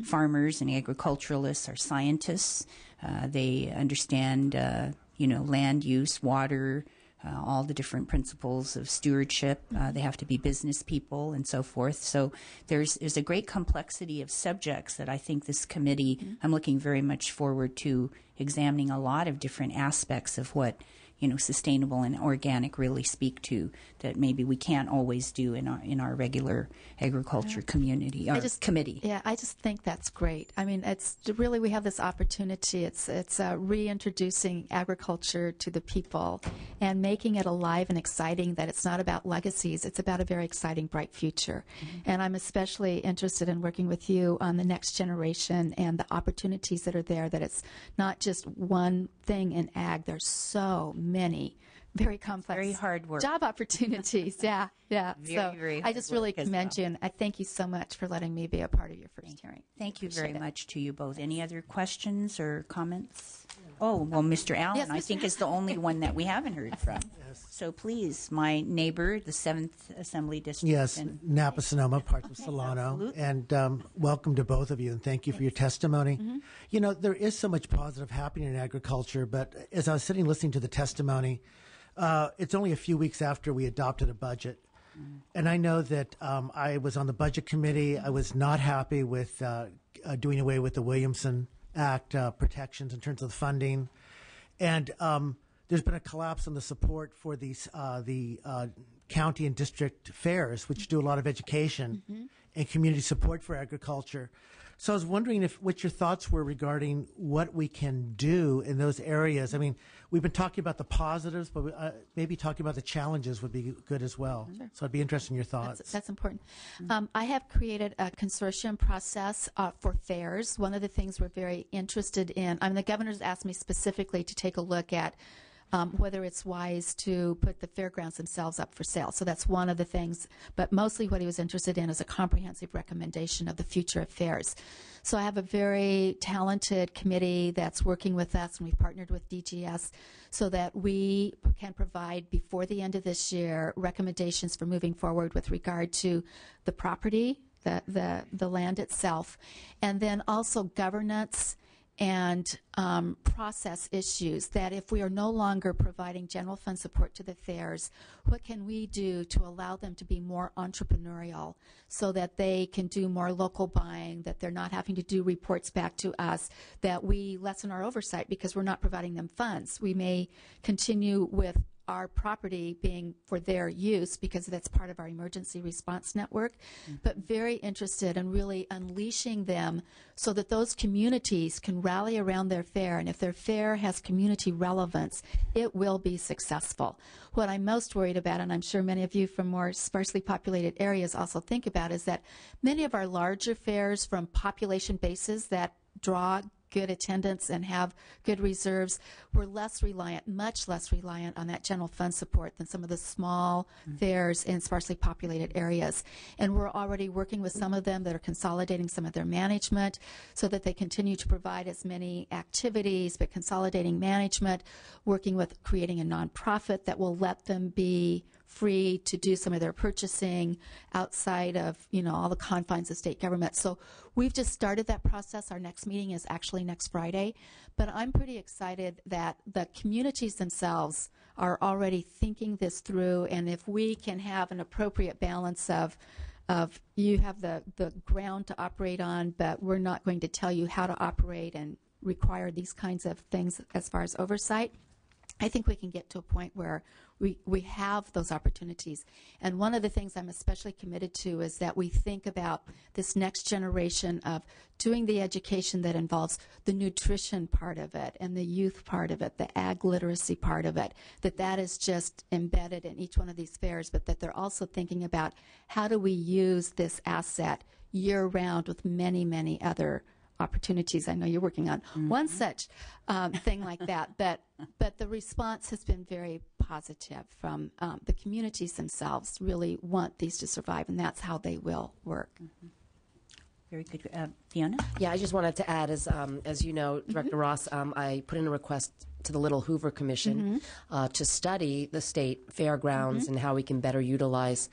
farmers and agriculturalists are scientists. They understand, land use, water, all the different principles of stewardship. They have to be business people and so forth. So there's a great complexity of subjects that I think this committee, I'm looking very much forward to examining a lot of different aspects of what sustainable and organic really speak to, that maybe we can't always do in our regular agriculture community or committee. Yeah, I just think that's great. I mean, it's really, we have this opportunity. It's reintroducing agriculture to the people and making it alive and exciting, that it's not about legacies. It's about a very exciting, bright future. And I'm especially interested in working with you on the next generation and the opportunities that are there, that it's not just one thing in ag. There's so many very complex, very hard work, job opportunities. Yeah. Very I just really commend you, and I thank you so much for letting me be a part of your first hearing. Thank you very much to you both. Any other questions or comments? Oh, well, Mr. Allen, yes, I think is the only one that we haven't heard from. Yes. So please, my neighbor, the 7th Assembly District. Yes, Napa Sonoma, part of Solano. And welcome to both of you, and thank you for your testimony. There is so much positive happening in agriculture, but as I was sitting listening to the testimony, it's only a few weeks after we adopted a budget. And I know that I was on the Budget Committee. I was not happy with doing away with the Williamson Act protections in terms of the funding. And there's been a collapse in the support for these the county and district fairs, which do a lot of education and community support for agriculture. So I was wondering what your thoughts were regarding what we can do in those areas. I mean, we've been talking about the positives, but maybe talking about the challenges would be good as well. Sure. So I'd be interested in your thoughts. That's important. I have created a consortium process for fairs. One of the things we're very interested in, the governor's asked me specifically to take a look at whether it's wise to put the fairgrounds themselves up for sale. So that's one of the things, but mostly what he was interested in is a comprehensive recommendation of the future of fairs. So I have a very talented committee that's working with us, and we've partnered with DGS so that we can provide before the end of this year recommendations for moving forward with regard to the property, the land itself, and then also governance and process issues, that if we are no longer providing general fund support to the fairs, what can we do to allow them to be more entrepreneurial so that they can do more local buying, that they're not having to do reports back to us, that we lessen our oversight because we're not providing them funds. We may continue with our property being for their use because that's part of our emergency response network, but very interested in really unleashing them so that those communities can rally around their fair, and if their fair has community relevance, it will be successful. What I'm most worried about, and I'm sure many of you from more sparsely populated areas also think about, is that many of our larger fairs from population bases that draw good attendance and have good reserves, we're less reliant, much less reliant on that general fund support than some of the small fairs in sparsely populated areas. And we're already working with some of them that are consolidating some of their management so that they continue to provide as many activities, but consolidating management, working with creating a nonprofit that will let them be free to do some of their purchasing outside of, all the confines of state government. So we've just started that process. Our next meeting is actually next Friday. But I'm pretty excited that the communities themselves are already thinking this through, and if we can have an appropriate balance of you have the ground to operate on, but we're not going to tell you how to operate and require these kinds of things as far as oversight, I think we can get to a point where we have those opportunities. And one of the things I'm especially committed to is that we think about this next generation of doing the education that involves the nutrition part of it and the youth part of it, the ag literacy part of it, that is just embedded in each one of these fairs, but that they're also thinking about how do we use this asset year-round with many, many other opportunities. I know you're working on one such thing like that, but the response has been very positive from the communities themselves. Really want these to survive, and that's how they will work. Very good. Fiona? Yeah, I just wanted to add, as you know, Director Ross, I put in a request to the Little Hoover Commission to study the state fairgrounds and how we can better utilize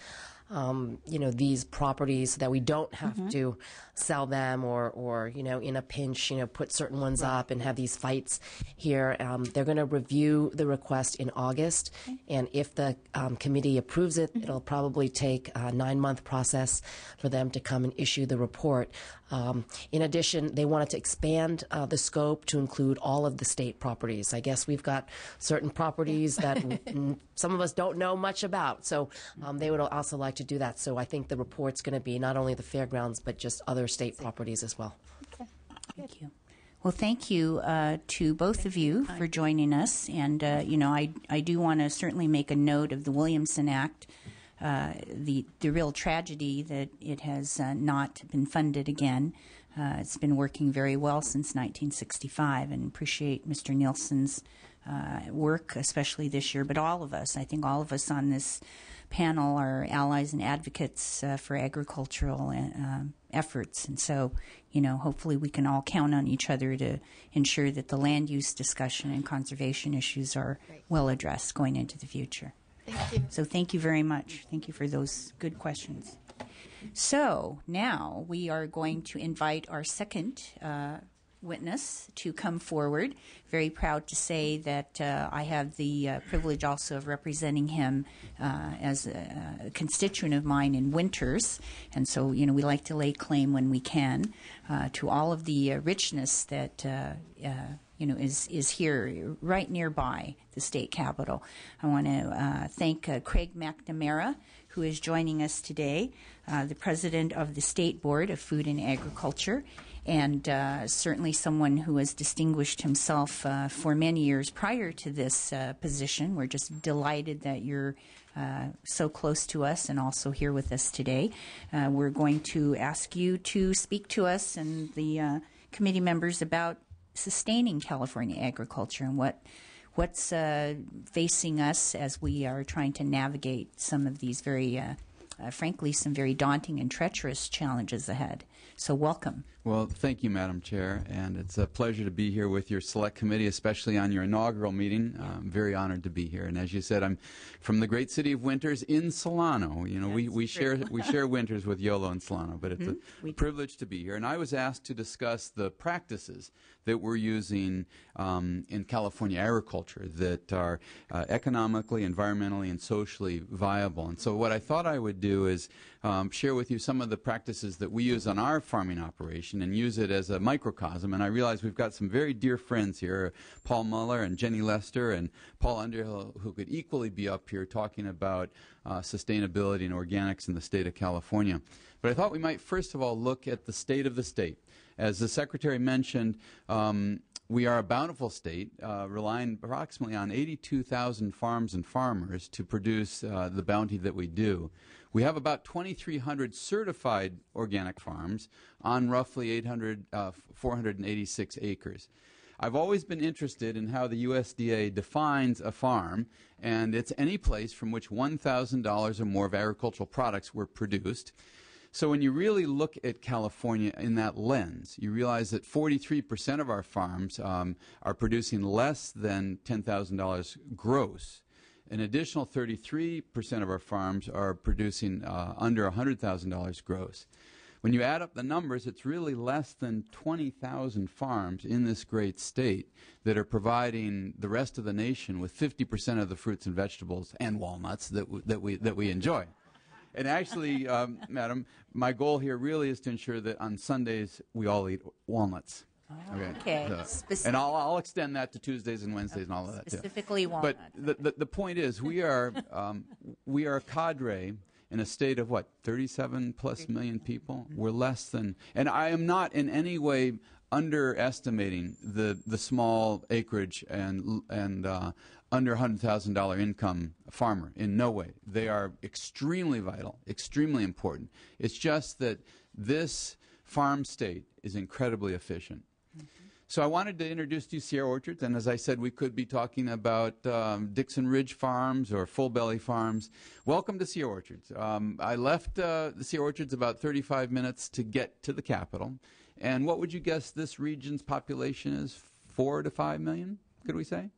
these properties so that we don't have to sell them or in a pinch, put certain ones up and have these fights here. They're going to review the request in August, and if the committee approves it, it'll probably take a 9-month process for them to come and issue the report. In addition, they wanted to expand the scope to include all of the state properties. I guess we've got certain properties that some of us don't know much about, so they would also like to do that. So I think the report's going to be not only the fairgrounds, but just other state properties as well. Okay. Thank you. Well, thank you to both of you for joining us. And, I do want to certainly make a note of the Williamson Act, the real tragedy that it has not been funded again. It's been working very well since 1965, and appreciate Mr. Nielsen's work, especially this year, but all of us. I think all of us on this panel are allies and advocates for agricultural efforts, and so hopefully we can all count on each other to ensure that the land use discussion and conservation issues are well addressed going into the future. Thank you. So thank you very much. Thank you for those good questions. So now we are going to invite our second witness to come forward. Very proud to say that I have the privilege also of representing him as a constituent of mine in Winters, and so we like to lay claim when we can to all of the richness that is here right nearby the state capitol. I want to thank Craig McNamara, who is joining us today, the president of the State Board of Food and Agriculture, and certainly someone who has distinguished himself for many years prior to this position. We're just delighted that you're so close to us and also here with us today. We're going to ask you to speak to us and the committee members about sustaining California agriculture and what what's facing us as we are trying to navigate some of these very, frankly, some very daunting and treacherous challenges ahead. So welcome. Well, thank you, Madam Chair, and it's a pleasure to be here with your Select Committee, especially on your inaugural meeting. I'm very honored to be here. And as you said, I'm from the great city of Winters in Solano. You know, we share Winters with Yolo and Solano, but it's a privilege to be here. And I was asked to discuss the practices that we're using in California agriculture that are economically, environmentally, and socially viable. And so what I thought I would do is share with you some of the practices that we use on our farming operation and use it as a microcosm. And I realize we've got some very dear friends here, Paul Muller and Jenny Lester and Paul Underhill, who could equally be up here talking about sustainability and organics in the state of California. But I thought we might first of all look at the state of the state. As the Secretary mentioned, we are a bountiful state, relying approximately on 82,000 farms and farmers to produce the bounty that we do. We have about 2,300 certified organic farms on roughly 486 acres. I've always been interested in how the USDA defines a farm, and it's any place from which $1,000 or more of agricultural products were produced. So when you really look at California in that lens, you realize that 43% of our farms are producing less than $10,000 gross. An additional 33% of our farms are producing under $100,000 gross. When you add up the numbers, it's really less than 20,000 farms in this great state that are providing the rest of the nation with 50% of the fruits and vegetables and walnuts that we enjoy. And actually, Madam, my goal here really is to ensure that on Sundays we all eat walnuts. Okay. So, and I'll extend that to Tuesdays and Wednesdays and all of that too. Specifically walnuts. But the point is, we are a cadre in a state of what, 37 plus million people. We're less than, and I am not in any way underestimating the small acreage and under $100,000 income farmer. In no way. They are extremely vital, extremely important. It's just that this farm state is incredibly efficient. So I wanted to introduce you to Sierra Orchards, and as I said, we could be talking about Dixon Ridge Farms or Full Belly Farms. Welcome to Sierra Orchards. I left the Sierra Orchards about 35 minutes to get to the capital. And what would you guess this region's population is? 4 to 5 million, could we say?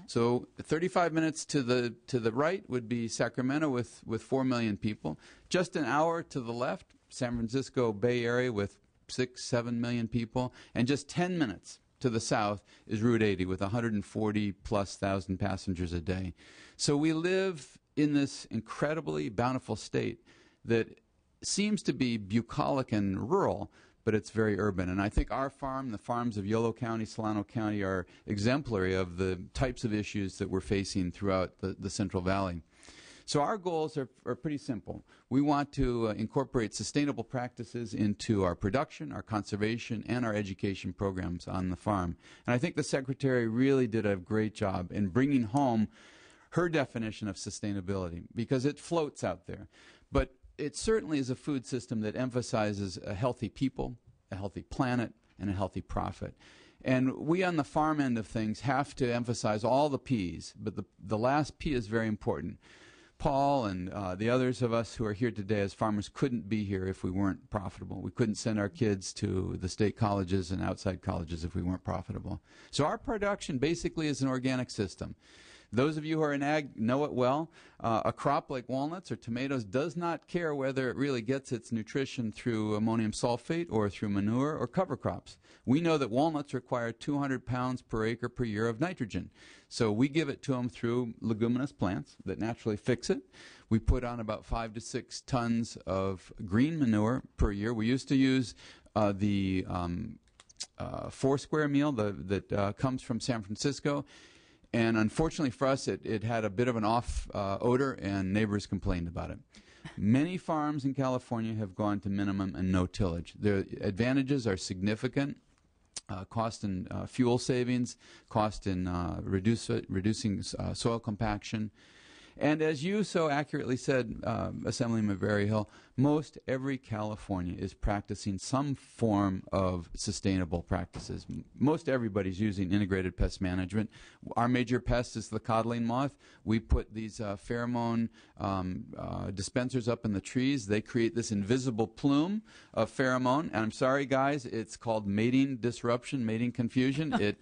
So 35 minutes to the right would be Sacramento with 4 million people. Just an hour to the left, San Francisco Bay Area with 6-7 million people, and just 10 minutes to the south is Route 80 with 140,000+ passengers a day. So we live in this incredibly bountiful state that seems to be bucolic and rural, but it's very urban. And I think our farm, the farms of Yolo County, Solano County, are exemplary of the types of issues that we're facing throughout the Central Valley. So our goals are pretty simple. We want to incorporate sustainable practices into our production, our conservation, and our education programs on the farm. And I think the Secretary really did a great job in bringing home her definition of sustainability, because it floats out there. But it certainly is a food system that emphasizes a healthy people, a healthy planet, and a healthy profit. And we on the farm end of things have to emphasize all the P's, but the last P is very important. Paul and the others of us who are here today as farmers couldn't be here if we weren't profitable. We couldn't send our kids to the state colleges and outside colleges if we weren't profitable. So our production basically is an organic system. Those of you who are in ag know it well. A crop like walnuts or tomatoes does not care whether it really gets its nutrition through ammonium sulfate or through manure or cover crops. We know that walnuts require 200 pounds per acre per year of nitrogen. So we give it to them through leguminous plants that naturally fix it. We put on about 5 to 6 tons of green manure per year. We used to use the Foursquare meal that comes from San Francisco. And unfortunately for us, it had a bit of an off odor, and neighbors complained about it. Many farms in California have gone to minimum and no tillage. The advantages are significant. Cost in fuel savings, cost in reducing soil compaction. And as you so accurately said, Assemblyman Berryhill, most every California is practicing some form of sustainable practices. Most everybody's using integrated pest management. Our major pest is the codling moth. We put these pheromone dispensers up in the trees. They create this invisible plume of pheromone. And I'm sorry, guys, it's called mating disruption, mating confusion. It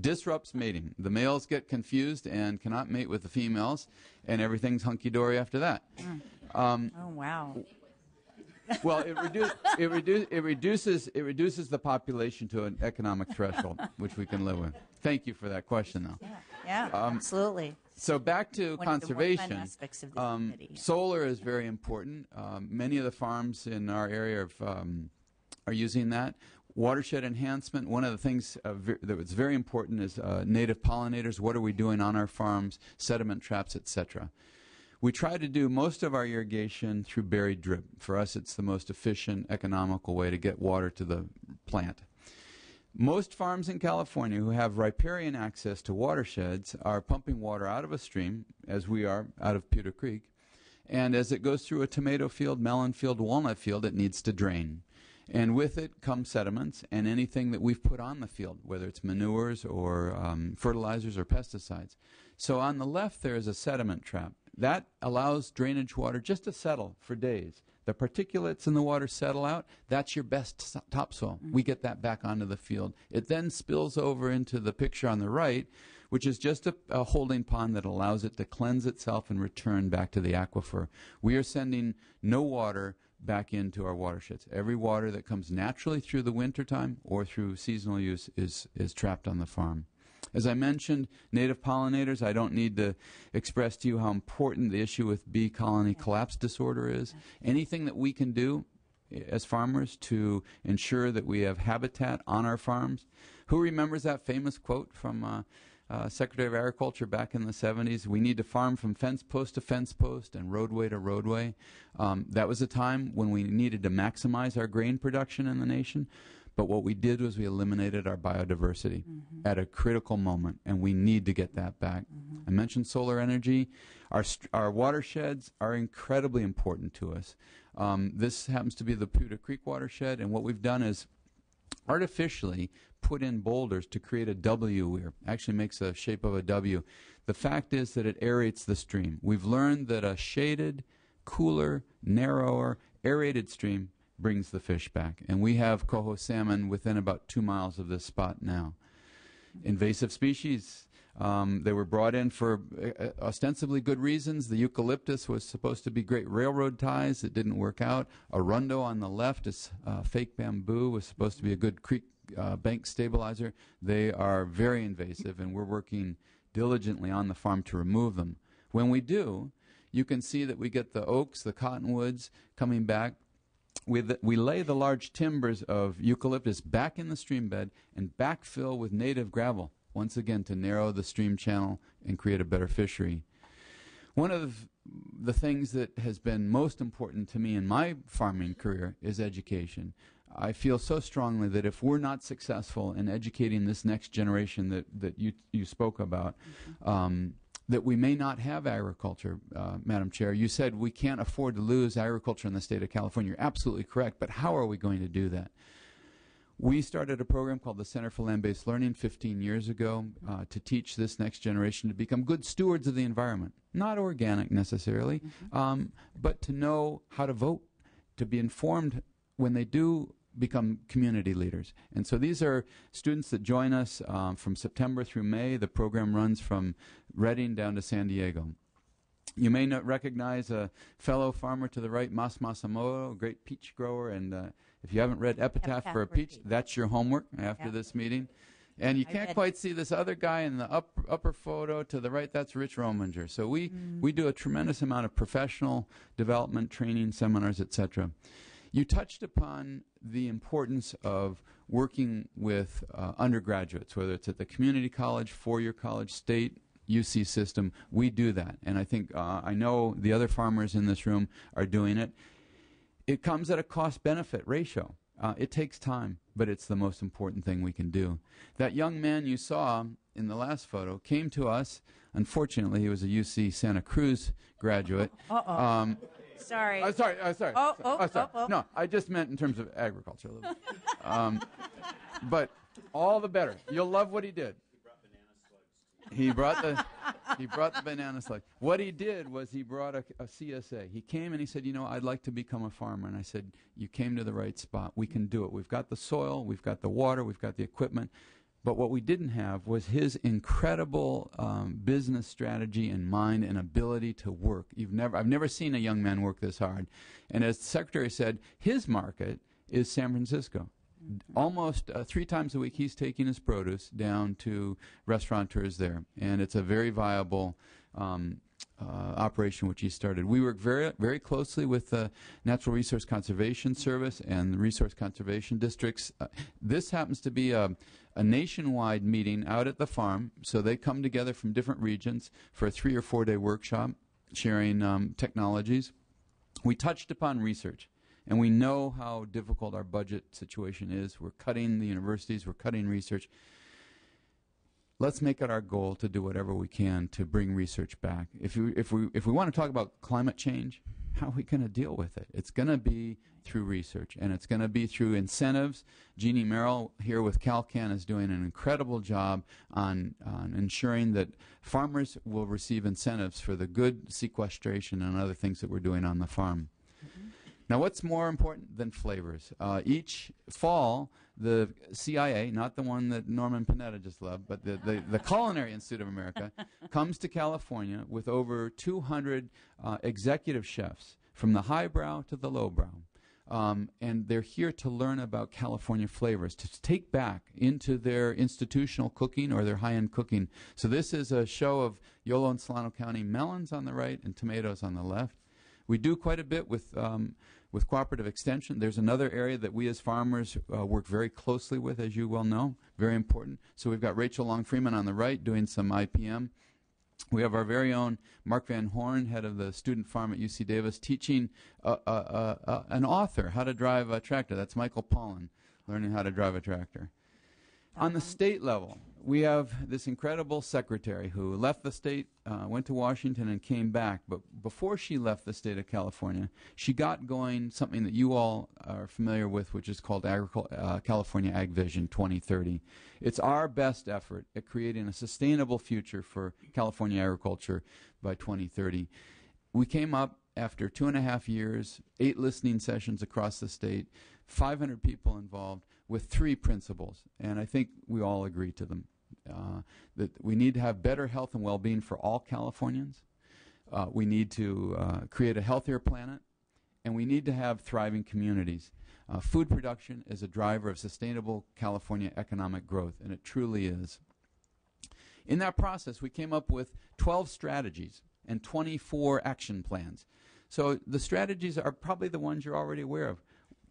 disrupts mating. The males get confused and cannot mate with the females, and everything's hunky-dory after that. Oh, wow. Well, it reduces the population to an economic threshold, which we can live with. Thank you for that question, though. Yeah, absolutely. So back to One of the more fun conservation. aspects of the committee. Solar is very important. Many of the farms in our area are using that. Watershed enhancement, one of the things that's very important is native pollinators. What are we doing on our farms, sediment traps, etc. We try to do most of our irrigation through buried drip. For us, it's the most efficient, economical way to get water to the plant. Most farms in California who have riparian access to watersheds are pumping water out of a stream, as we are out of Pewter Creek, and as it goes through a tomato field, melon field, walnut field, it needs to drain. And with it come sediments and anything that we've put on the field, whether it's manures or fertilizers or pesticides. So on the left there is a sediment trap. That allows drainage water just to settle for days. The particulates in the water settle out. That's your best topsoil. We get that back onto the field. It then spills over into the picture on the right, which is just a holding pond that allows it to cleanse itself and return back to the aquifer. We are sending no water back into our watersheds. Every water that comes naturally through the wintertime or through seasonal use is trapped on the farm. As I mentioned, native pollinators, I don't need to express to you how important the issue with bee colony collapse disorder is. Anything that we can do as farmers to ensure that we have habitat on our farms. Who remembers that famous quote from Secretary of Agriculture back in the 70s? We need to farm from fence post to fence post and roadway to roadway. That was a time when we needed to maximize our grain production in the nation. But what we did was we eliminated our biodiversity at a critical moment, and we need to get that back. I mentioned solar energy. Our watersheds are incredibly important to us. This happens to be the Pewter Creek watershed, and what we've done is artificially put in boulders to create a W here. Actually makes a shape of a W. The fact is that it aerates the stream. We've learned that a shaded, cooler, narrower, aerated stream brings the fish back. And we have coho salmon within about 2 miles of this spot now. Invasive species. They were brought in for ostensibly good reasons. The eucalyptus was supposed to be great railroad ties. It didn't work out. Arundo on the left is fake bamboo, was supposed to be a good creek bank stabilizer. They are very invasive, and we're working diligently on the farm to remove them. When we do, you can see that we get the oaks, the cottonwoods coming back. We lay the large timbers of eucalyptus back in the stream bed and backfill with native gravel, once again to narrow the stream channel and create a better fishery. One of the things that has been most important to me in my farming career is education. I feel so strongly that if we're not successful in educating this next generation that you spoke about, that we may not have agriculture, Madam Chair. You said we can't afford to lose agriculture in the state of California. You're absolutely correct, but how are we going to do that? We started a program called the Center for Land-Based Learning 15 years ago to teach this next generation to become good stewards of the environment. Not organic necessarily, but to know how to vote, to be informed when they do become community leaders. And so these are students that join us from September through May. The program runs from Redding down to San Diego. You may not recognize a fellow farmer to the right, Mas Masamoto, a great peach grower, and if you haven't read Epitaph for a Peach, that's your homework after this meeting. And you can't quite see this other guy in the upper photo to the right. That's Rich Rominger. So we do a tremendous amount of professional development, training, seminars, etc. You touched upon the importance of working with undergraduates, whether it's at the community college, four-year college, state, UC system. We do that. And I think I know the other farmers in this room are doing it. It comes at a cost-benefit ratio. It takes time, but it's the most important thing we can do. That young man you saw in the last photo came to us. Unfortunately, he was a UC Santa Cruz graduate. Sorry. Sorry. Sorry. No, I just meant in terms of agriculture a little bit. But all the better. You'll love what he did. He brought the banana slugs. What he did was he brought a CSA. He came and he said, I'd like to become a farmer. And I said, you came to the right spot. We can do it. We've got the soil, we've got the water, we've got the equipment. But what we didn't have was his incredible business strategy and mind and ability to work. I've never seen a young man work this hard. And as the secretary said, his market is San Francisco. Almost 3 times a week, he's taking his produce down to restaurateurs there, and it's a very viable operation which he started. We work very, very closely with the Natural Resource Conservation Service and the Resource Conservation Districts. This happens to be a nationwide meeting out at the farm, so they come together from different regions for a 3 or 4 day workshop sharing technologies. We touched upon research. And we know how difficult our budget situation is. We're cutting the universities. We're cutting research. Let's make it our goal to do whatever we can to bring research back. If we want to talk about climate change, how are we going to deal with it? It's going to be through research, and it's going to be through incentives. Jeannie Merrill here with CalCan is doing an incredible job on ensuring that farmers will receive incentives for the good sequestration and other things that we're doing on the farm. Now, what's more important than flavors? Each fall, the CIA, not the one that Norman Panetta just loved, but the Culinary Institute of America, comes to California with over 200 executive chefs from the highbrow to the lowbrow. And they're here to learn about California flavors, to take back into their institutional cooking or their high-end cooking. So this is a show of Yolo and Solano County melons on the right and tomatoes on the left. We do quite a bit with cooperative extension. There's another area that we as farmers work very closely with, as you well know, very important. So we've got Rachel Long Freeman on the right doing some IPM. We have our very own Mark Van Horn, head of the student farm at UC Davis, teaching an author how to drive a tractor. That's Michael Pollan, learning how to drive a tractor. On the state level, we have this incredible secretary who left the state, went to Washington, and came back. But before she left the state of California, she got going something that you all are familiar with, which is called California Ag Vision 2030. It's our best effort at creating a sustainable future for California agriculture by 2030. We came up after 2.5 years, 8 listening sessions across the state, 500 people involved, with 3 principles, and I think we all agree to them. That we need to have better health and well-being for all Californians. We need to create a healthier planet, and we need to have thriving communities. Food production is a driver of sustainable California economic growth, and it truly is. In that process, we came up with 12 strategies and 24 action plans. So the strategies are probably the ones you're already aware of,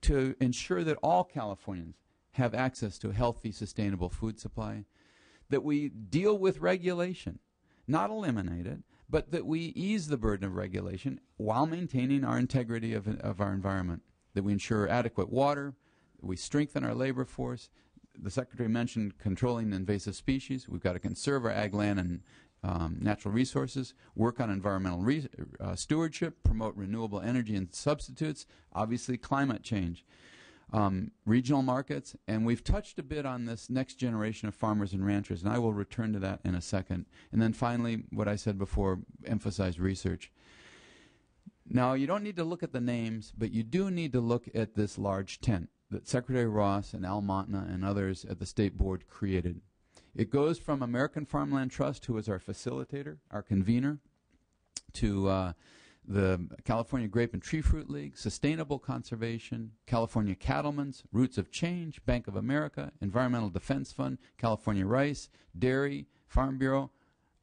to ensure that all Californians have access to a healthy, sustainable food supply, that we deal with regulation, not eliminate it, but that we ease the burden of regulation while maintaining our integrity of our environment, that we ensure adequate water, that we strengthen our labor force. The Secretary mentioned controlling invasive species. We've got to conserve our ag land and natural resources, work on environmental stewardship, promote renewable energy and substitutes, obviously climate change. Regional markets, and we've touched a bit on this next generation of farmers and ranchers, and I will return to that in a second. And then finally, what I said before, emphasize research. Now, you don't need to look at the names, but you do need to look at this large tent that Secretary Ross and Al Montna and others at the State Board created. It goes from American Farmland Trust, who is our facilitator, our convener, to the California Grape and Tree Fruit League, Sustainable Conservation, California Cattlemen's, Roots of Change, Bank of America, Environmental Defense Fund, California Rice, Dairy, Farm Bureau,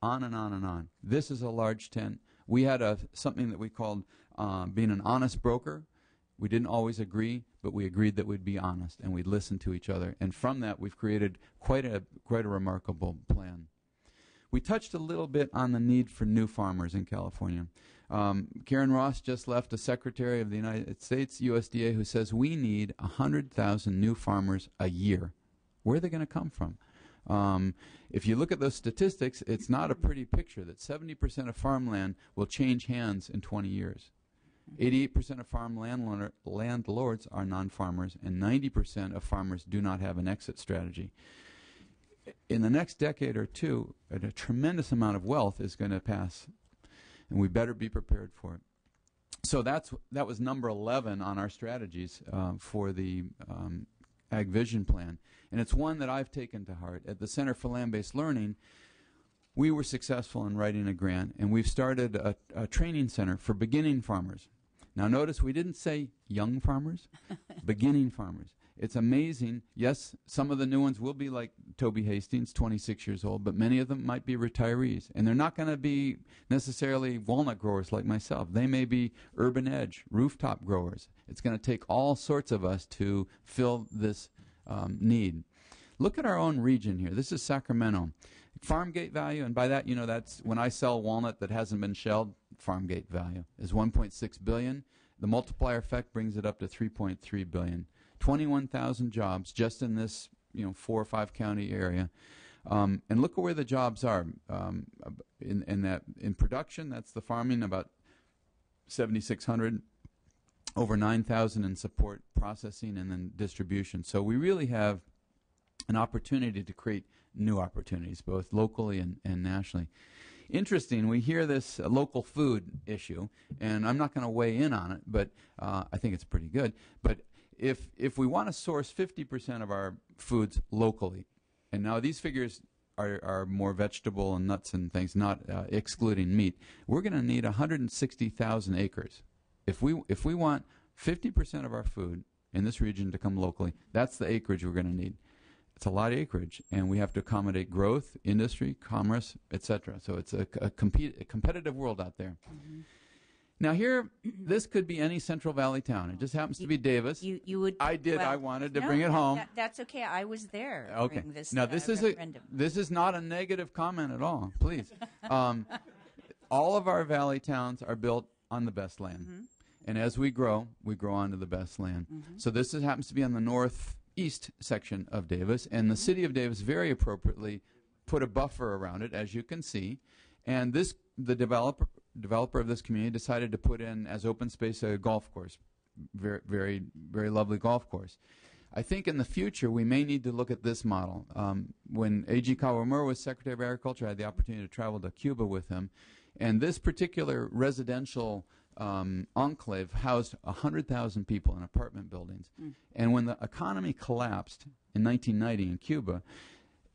on and on and on. This is a large tent. We had something that we called being an honest broker. We didn't always agree, but we agreed that we'd be honest and we'd listen to each other. And from that, we've created quite a remarkable plan. We touched a little bit on the need for new farmers in California. Karen Ross just left, a Secretary of the United States, USDA, who says we need 100,000 new farmers a year. Where are they going to come from? If you look at those statistics, it's not a pretty picture that 70% of farmland will change hands in 20 years. 88% of farm landlords are non-farmers, and 90% of farmers do not have an exit strategy. In the next decade or two, a tremendous amount of wealth is going to pass, and we better be prepared for it. So that was number 11 on our strategies for the Ag Vision Plan, and it's one that I've taken to heart. At the Center for Land-Based Learning, we were successful in writing a grant, and we've started a training center for beginning farmers. Now notice we didn't say young farmers, beginning farmers. It's amazing. Yes, some of the new ones will be like Toby Hastings, 26 years old, but many of them might be retirees. And they're not going to be necessarily walnut growers like myself. They may be urban edge, rooftop growers. It's going to take all sorts of us to fill this need. Look at our own region here. This is Sacramento. Farm gate value, and by that, you know, that's when I sell walnut that hasn't been shelled, farm gate value is $1.6 billion. The multiplier effect brings it up to $3.3 billion. 21,000 jobs just in this, 4 or 5 county area. And look at where the jobs are. In production, that's the farming, about 7,600, over 9,000 in support, processing, and then distribution. So we really have an opportunity to create new opportunities, both locally and nationally. Interesting, we hear this local food issue, and I'm not going to weigh in on it, but I think it's pretty good. But if we want to source 50% of our foods locally, and now these figures are more vegetable and nuts and things, not excluding meat, we're going to need 160,000 acres. If we want 50% of our food in this region to come locally, that's the acreage we're going to need. It's a lot of acreage, and we have to accommodate growth, industry, commerce, etc. So it's a competitive world out there. Mm-hmm. Now here, this could be any Central Valley town. It just happens to be Davis. You would. I did. Well, I wanted to bring it home. That's okay. I was there okay. during this. Now this is referendum. This is not a negative comment at all. Please. All of our valley towns are built on the best land, mm-hmm. and as we grow onto the best land. Mm-hmm. So this happens to be on the northeast section of Davis, and the city of Davis very appropriately put a buffer around it, as you can see, and the developer of this community decided to put in as open space a golf course, very, very, very lovely golf course. I think in the future we may need to look at this model. When A.G. Kawamura was Secretary of Agriculture, I had the opportunity to travel to Cuba with him, and this particular residential enclave housed 100,000 people in apartment buildings. Mm. And when the economy collapsed in 1990 in Cuba,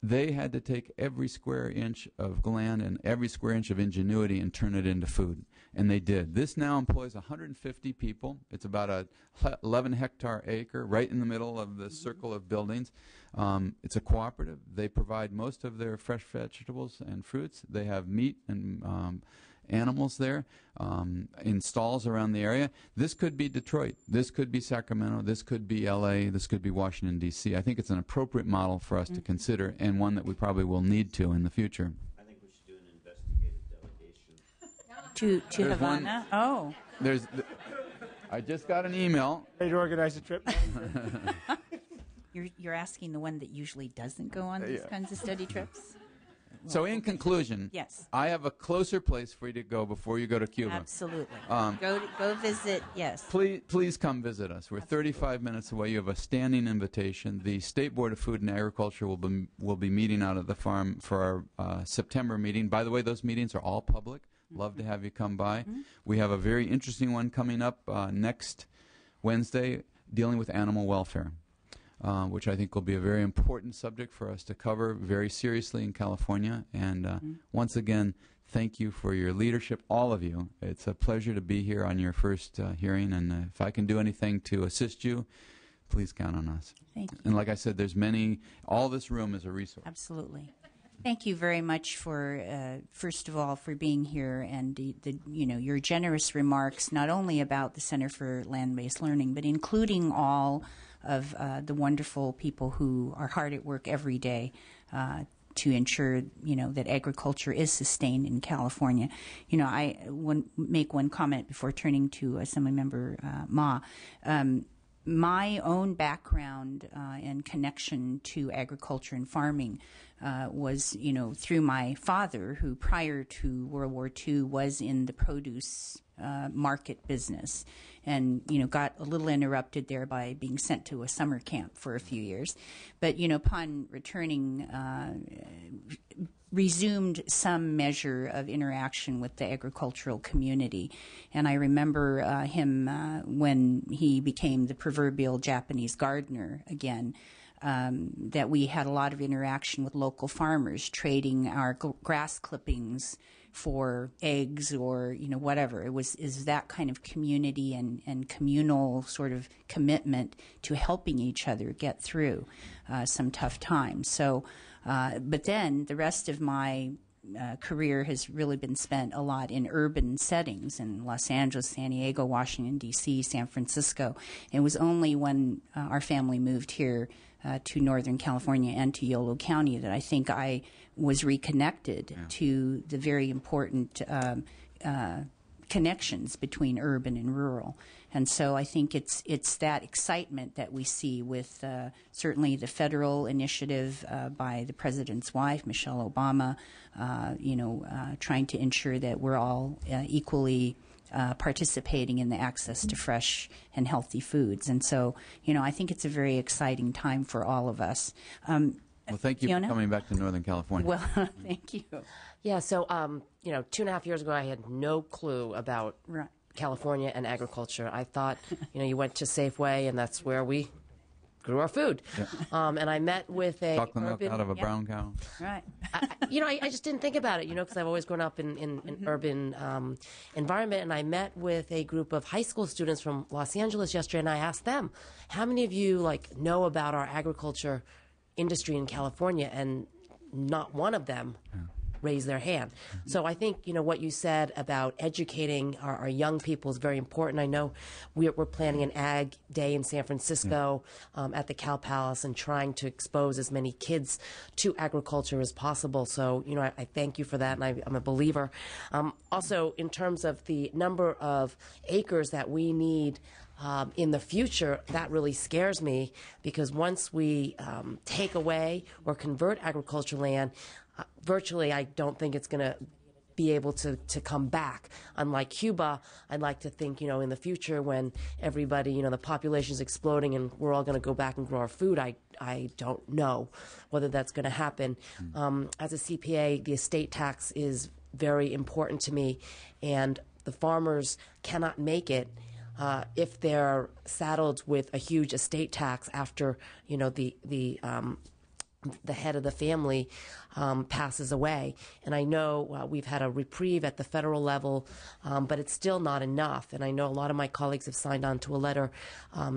they had to take every square inch of land and every square inch of ingenuity and turn it into food. And they did. This now employs 150 people. It's about a 11-hectare acre right in the middle of the circle of buildings. It's a cooperative. They provide most of their fresh vegetables and fruits. They have meat and animals there in stalls around the area. This could be Detroit. This could be Sacramento. This could be L.A. This could be Washington, D.C. I think it's an appropriate model for us to consider, and one that we probably will need to in the future. I think we should do an investigative delegation. To Havana? I just got an email. Ready to organize a trip? You're asking the one that usually doesn't go on these kinds of study trips? So in conclusion, yes. I have a closer place for you to go before you go to Cuba. Absolutely. Go visit, yes. Please come visit us. We're 35 minutes away. You have a standing invitation. The State Board of Food and Agriculture will be meeting out at the farm for our September meeting. By the way, those meetings are all public. Love to have you come by. Mm-hmm. We have a very interesting one coming up next Wednesday dealing with animal welfare. Which I think will be a very important subject for us to cover very seriously in California. And once again, thank you for your leadership, all of you. It's a pleasure to be here on your first hearing. And if I can do anything to assist you, please count on us. Thank you. And like I said, there's all this room is a resource. Absolutely. Thank you very much for, first of all, for being here and your generous remarks, not only about the Center for Land-Based Learning, but including all of the wonderful people who are hard at work every day to ensure, that agriculture is sustained in California. I want to make one comment before turning to Assemblymember Ma. My own background and connection to agriculture and farming was, through my father, who prior to World War II was in the produce market business, and got a little interrupted there by being sent to a summer camp for a few years. But upon returning, resumed some measure of interaction with the agricultural community. And I remember him when he became the proverbial Japanese gardener again, that we had a lot of interaction with local farmers, trading our grass clippings for eggs or whatever. Is that kind of community and communal sort of commitment to helping each other get through some tough times. So, but then the rest of my career has really been spent a lot in urban settings in Los Angeles, San Diego, Washington, D.C., San Francisco. It was only when our family moved here to Northern California and to Yolo County that I think I was reconnected to the very important connections between urban and rural. And so I think it's that excitement that we see with certainly the federal initiative by the president's wife, Michelle Obama, trying to ensure that we're all equally participating in the access to fresh and healthy foods. And so, I think it's a very exciting time for all of us. Well, thank you Fiona? for coming back to Northern California. Well, thank you. Yeah, so, 2.5 years ago, I had no clue about California and agriculture. I thought, you went to Safeway, and that's where we grew our food. Yeah. And I met with a chocolate milk out of a brown cow. Right. I just didn't think about it, because I've always grown up in urban environment. And I met with a group of high school students from Los Angeles yesterday, and I asked them, how many of you know about our agriculture industry in California? And not one of them raise their hand. So I think, what you said about educating our young people is very important. I know we're planning an Ag Day in San Francisco at the Cal Palace and trying to expose as many kids to agriculture as possible. So, I thank you for that, and I'm a believer. Also, in terms of the number of acres that we need in the future, that really scares me, because once we take away or convert agricultural land, virtually I don't think it's going to be able to come back. Unlike Cuba, I'd like to think, in the future when everybody, the population is exploding and we're all going to go back and grow our food, I don't know whether that's going to happen. As a CPA, the estate tax is very important to me, and the farmers cannot make it if they're saddled with a huge estate tax after, the head of the family passes away. And I know we've had a reprieve at the federal level, but it's still not enough. And I know a lot of my colleagues have signed on to a letter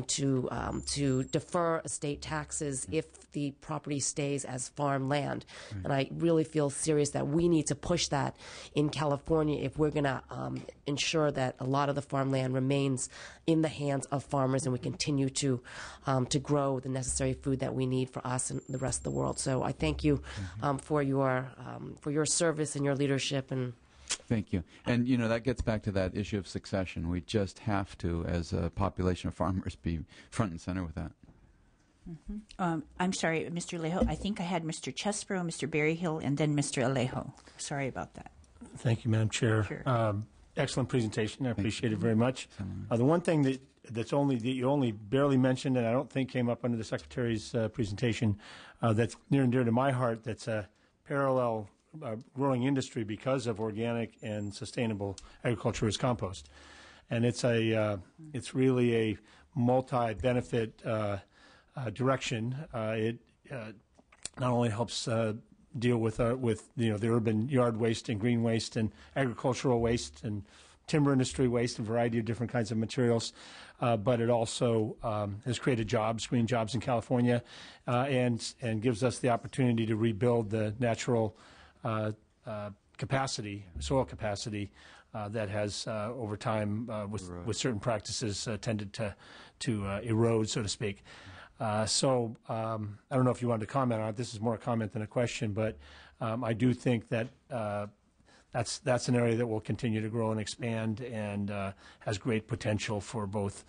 to defer estate taxes if the property stays as farmland. Right. And I really feel serious that we need to push that in California if we're going to ensure that a lot of the farmland remains in the hands of farmers, and we continue to grow the necessary food that we need for us and the rest of the world. So I thank you for your service and your leadership. And thank you. And that gets back to that issue of succession. We just have to, as a population of farmers, be front and center with that. I'm sorry, Mr. Alejo. I think I had Mr. Chesbro, Mr. Berryhill, and then Mr. Alejo. Sorry about that. Thank you, Madam Chair. Sure. Excellent presentation. I appreciate it very much. The one thing that you only barely mentioned, and I don't think came up under the Secretary's presentation, that's near and dear to my heart, that's a parallel growing industry because of organic and sustainable agriculture, is compost. And it's really a multi-benefit direction. It not only helps deal with the urban yard waste and green waste and agricultural waste and timber industry waste, a variety of different kinds of materials, but it also has created green jobs in California, and gives us the opportunity to rebuild the natural soil capacity that has over time with certain practices tended to erode, so to speak. I don't know if you wanted to comment on it. This is more a comment than a question, but I do think that that's an area that will continue to grow and expand and has great potential for both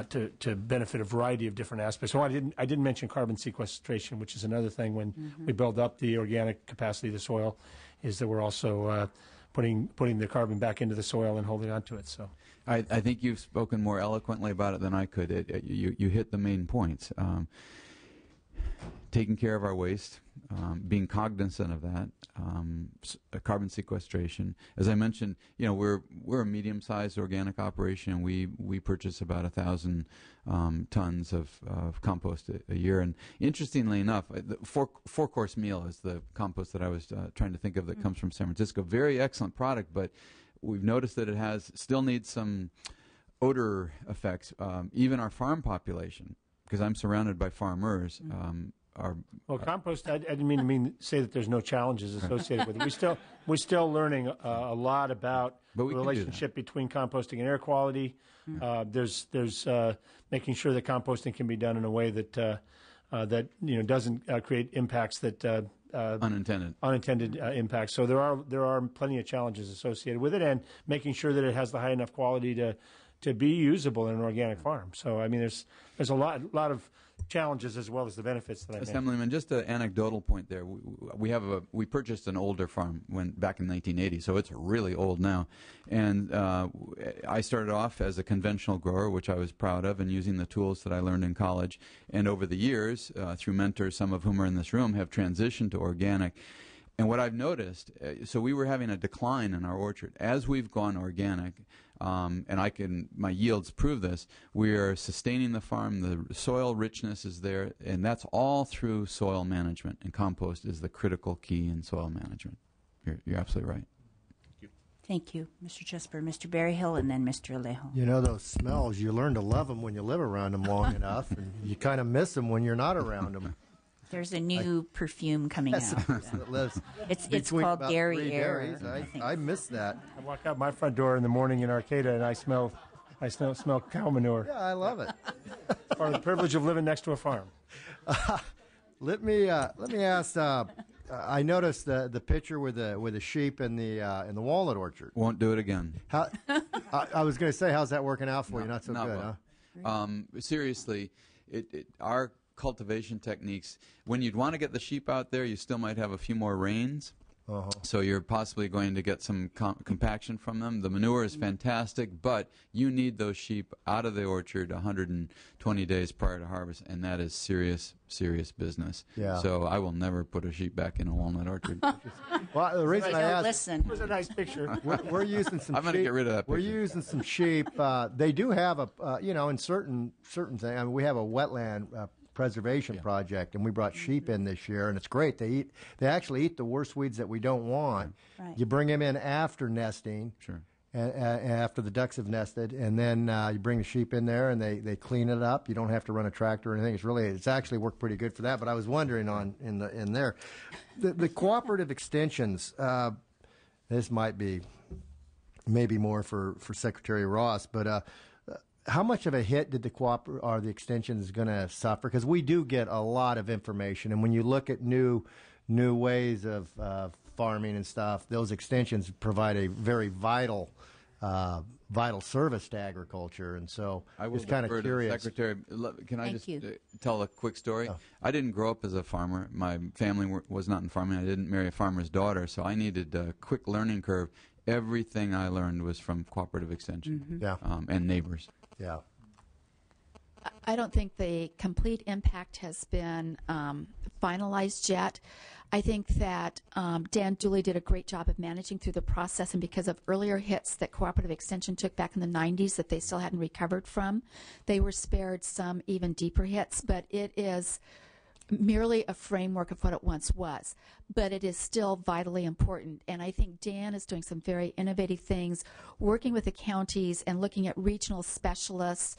to benefit a variety of different aspects. So I didn't mention carbon sequestration, which is another thing when we build up the organic capacity of the soil, is that we're also putting the carbon back into the soil and holding on to it. So I think you've spoken more eloquently about it than I could. You hit the main points. Taking care of our waste, being cognizant of that, carbon sequestration. As I mentioned, we're a medium-sized organic operation. We purchase about 1,000 tons of compost a year. And interestingly enough, the four-course meal is the compost that I was trying to think of that comes from San Francisco. Very excellent product, but we've noticed that it still needs some odor effects. Even our farm population, because I'm surrounded by farmers. Compost. I didn't mean to say that there's no challenges associated with it. We're still learning a lot about the relationship between composting and air quality. There's making sure that composting can be done in a way that doesn't create impacts that unintended impacts. So there are plenty of challenges associated with it, and making sure that it has the high enough quality to be usable in an organic farm. So I mean, there's a lot of challenges as well as the benefits that I mentioned. Assemblyman, just an anecdotal point there. We purchased an older farm back in 1980, so it's really old now. And I started off as a conventional grower, which I was proud of, and using the tools that I learned in college. And over the years, through mentors, some of whom are in this room, have transitioned to organic. And what I've noticed, so we were having a decline in our orchard. As we've gone organic, and my yields prove this, we are sustaining the farm, the soil richness is there, and that's all through soil management, and compost is the critical key in soil management. You're absolutely right. Thank you, Mr. Jesper. Mr. Berryhill, and then Mr. Alejo. You know, those smells, you learn to love them when you live around them long enough, and you kind of miss them when you're not around them. There's a new perfume coming out. It's called Dairy Air. I miss that. I walk out my front door in the morning in Arcata and I smell cow manure. Yeah, I love it. It's part of the privilege of living next to a farm. Let me ask. I noticed the picture with the sheep in the walnut orchard. Won't do it again. I was going to say, how's that working out for you? Not so good, well. Huh? Seriously, our cultivation techniques, when you'd want to get the sheep out there, you still might have a few more rains. So you're possibly going to get some compaction from them. The manure is fantastic, but you need those sheep out of the orchard 120 days prior to harvest, and that is serious business. Yeah. So I will never put a sheep back in a walnut orchard. Well, the reason I asked, it was a nice picture. We're using some. I'm going to get rid of that picture. We're using some sheep. They do have in certain things. I mean, we have a wetland preservation project, and we brought sheep in this year, and it's great. They actually eat the worst weeds that we don't want. Right. You bring them in after nesting, Sure. and after the ducks have nested, and then you bring the sheep in there, and they clean it up. You don't have to run a tractor or anything. It's actually worked pretty good for that. But I was wondering in there, the cooperative extensions. This might be maybe more for Secretary Ross, but. How much of a hit did the extensions going to suffer? Because we do get a lot of information, and when you look at new ways of farming and stuff, those extensions provide a very vital service to agriculture. And so I was kind of curious. Secretary, can I Thank you. tell a quick story? Oh. I didn't grow up as a farmer. My family was not in farming. I didn't marry a farmer's daughter, so I needed a quick learning curve. Everything I learned was from cooperative extension and neighbors. Yeah. I don't think the complete impact has been finalized yet. I think that Dan Dooley did a great job of managing through the process, and because of earlier hits that Cooperative Extension took back in the 90s that they still hadn't recovered from, they were spared some even deeper hits. But it is merely a framework of what it once was, but it is still vitally important. And I think Dan is doing some very innovative things, working with the counties and looking at regional specialists,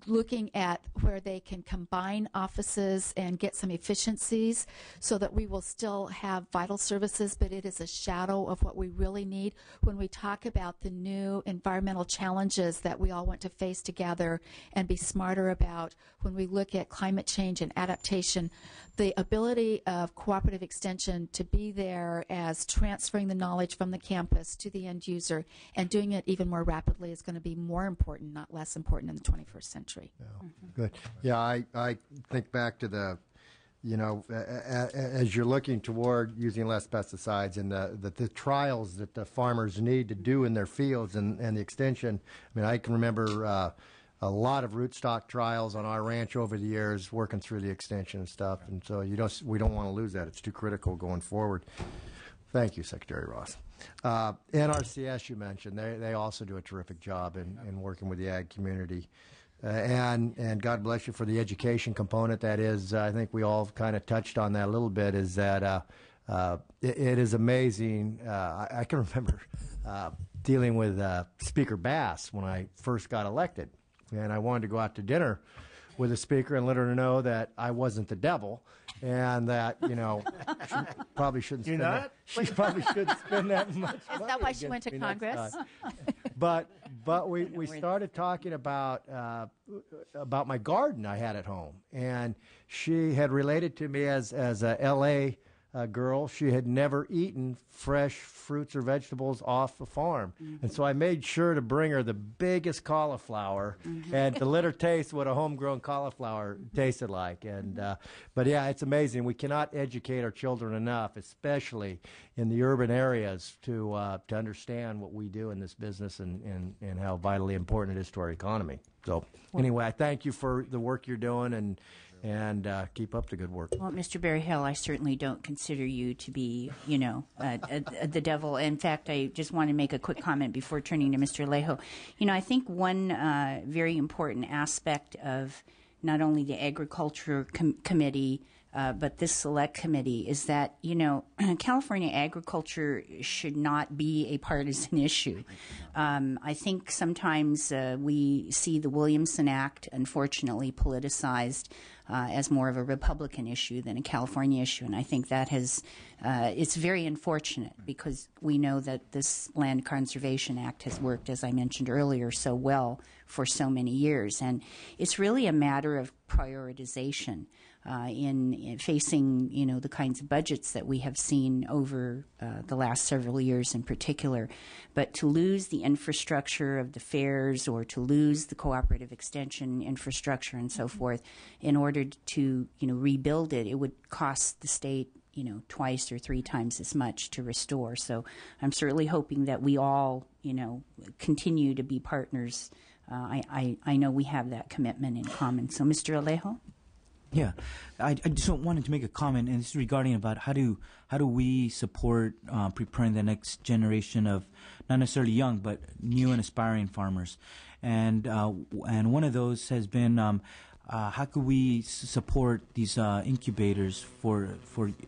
looking at where they can combine offices and get some efficiencies so that we will still have vital services, but it is a shadow of what we really need when we talk about the new environmental challenges that we all want to face together and be smarter about. When we look at climate change and adaptation, the ability of cooperative extension to be there as transferring the knowledge from the campus to the end user and doing it even more rapidly is going to be more important, not less important in the 21st century. Yeah. Good. Yeah, I think back to the, as you're looking toward using less pesticides and the trials that the farmers need to do in their fields and the extension. I mean, I can remember a lot of rootstock trials on our ranch over the years, working through the extension and stuff, and so we don't want to lose that. It's too critical going forward. Thank you, Secretary Ross. NRCS you mentioned, they also do a terrific job in working with the ag community, and God bless you for the education component. That is, I think we all kind of touched on that a little bit. Is that it is amazing. I can remember dealing with Speaker Bass when I first got elected. And I wanted to go out to dinner with the speaker and let her know that I wasn't the devil, and that she probably shouldn't. You're not. She probably shouldn't spend that much. Is that why she went to Congress? But we started talking about my garden I had at home, and she had related to me as a L.A. Girl. She had never eaten fresh fruits or vegetables off the farm. Mm-hmm. And so I made sure to bring her the biggest cauliflower and to let her taste what a homegrown cauliflower tasted like. And but yeah, it's amazing. We cannot educate our children enough, especially in the urban areas, to understand what we do in this business and how vitally important it is to our economy. So anyway, I thank you for the work you're doing, and keep up the good work. Well, Mr. Berryhill, I certainly don't consider you to be, the devil. In fact, I just want to make a quick comment before turning to Mr. Alejo. I think one very important aspect of not only the Agriculture Committee, but this select committee is that, California agriculture should not be a partisan issue. I think sometimes we see the Williamson Act, unfortunately, politicized as more of a Republican issue than a California issue. And I think that it's very unfortunate, because we know that this Land Conservation Act has worked, as I mentioned earlier, so well for so many years. And it's really a matter of prioritization in facing, the kinds of budgets that we have seen over the last several years in particular. But to lose the infrastructure of the fairs, or to lose the cooperative extension infrastructure and so forth, in order to, rebuild it, it would cost the state, twice or three times as much to restore. So I'm certainly hoping that we all, continue to be partners. I know we have that commitment in common. So, Mr. Alejo? Yeah, I just wanted to make a comment, and this is regarding about how do we support preparing the next generation of not necessarily young but new and aspiring farmers, and one of those has been how could we support these incubators for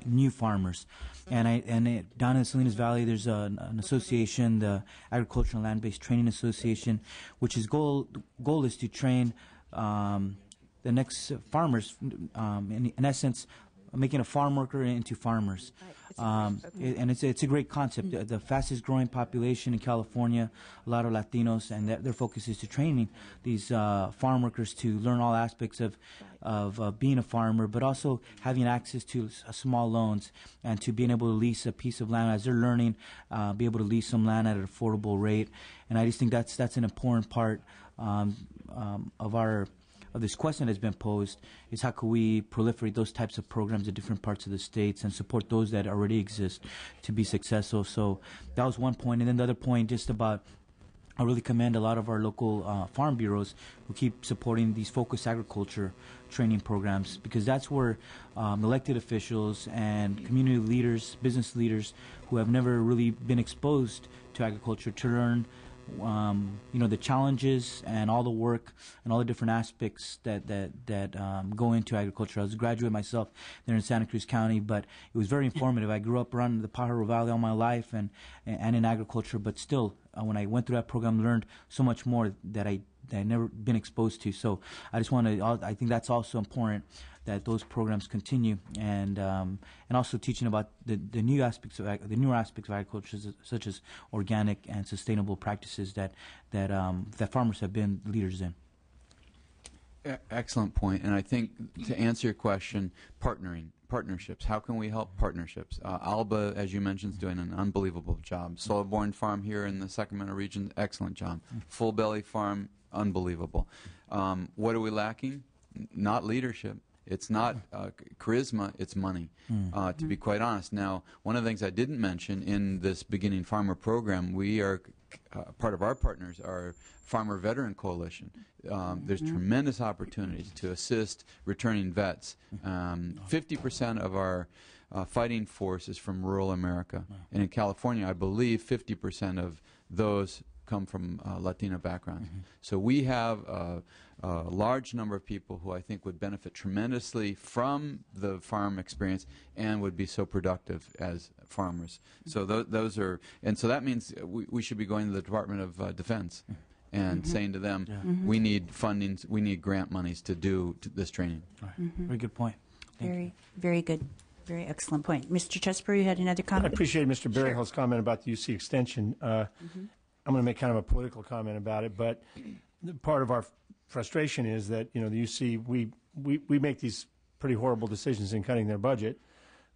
new farmers, and down in Salinas Valley there's an association, the Agricultural Land-Based Training Association, which is goal is to train the next farmers, in essence, making a farm worker into farmers. And it's a great concept. The fastest growing population in California, a lot of Latinos, and their focus is to training these farm workers to learn all aspects of being a farmer, but also having access to small loans and to being able to lease a piece of land as they're learning, be able to lease some land at an affordable rate. And I just think that's an important part of this question that has been posed, is how can we proliferate those types of programs in different parts of the states and support those that already exist to be successful. So that was one point. And then the other point, just about, I really commend a lot of our local farm bureaus who keep supporting these focused agriculture training programs, because that's where elected officials and community leaders, business leaders who have never really been exposed to agriculture to learn the challenges and all the work and all the different aspects that go into agriculture. I was a graduate myself there in Santa Cruz County, but it was very informative. I grew up around the Pajaro Valley all my life and in agriculture, but still, when I went through that program, learned so much more that I never been exposed to. So I think that's also important, that those programs continue, and also teaching about the newer aspects of agriculture, such as organic and sustainable practices that farmers have been leaders in. Excellent point. And I think to answer your question, partnerships. How can we help partnerships? Alba, as you mentioned, is doing an unbelievable job. Solborn Farm here in the Sacramento region, excellent job. Full Belly Farm, unbelievable. What are we lacking? Not leadership. It's not charisma, it's money, to be quite honest. Now, one of the things I didn't mention in this Beginning Farmer program, we are, part of our partners are Farmer Veteran Coalition. There's tremendous opportunities to assist returning vets. 50% of our fighting force is from rural America. And in California, I believe 50% of those come from Latino backgrounds. So we have a large number of people who I think would benefit tremendously from the farm experience and would be so productive as farmers. So those are, and so that means we should be going to the Department of Defense and saying to them, we need funding, we need grant monies to do this training. Very good point. Very good. Very excellent point. Mr. Chesbro, you had another comment? I appreciate Mr. Berryhill's comment about the UC extension. I'm going to make kind of a political comment about it, but part of our frustration is that, the UC, we make these pretty horrible decisions in cutting their budget,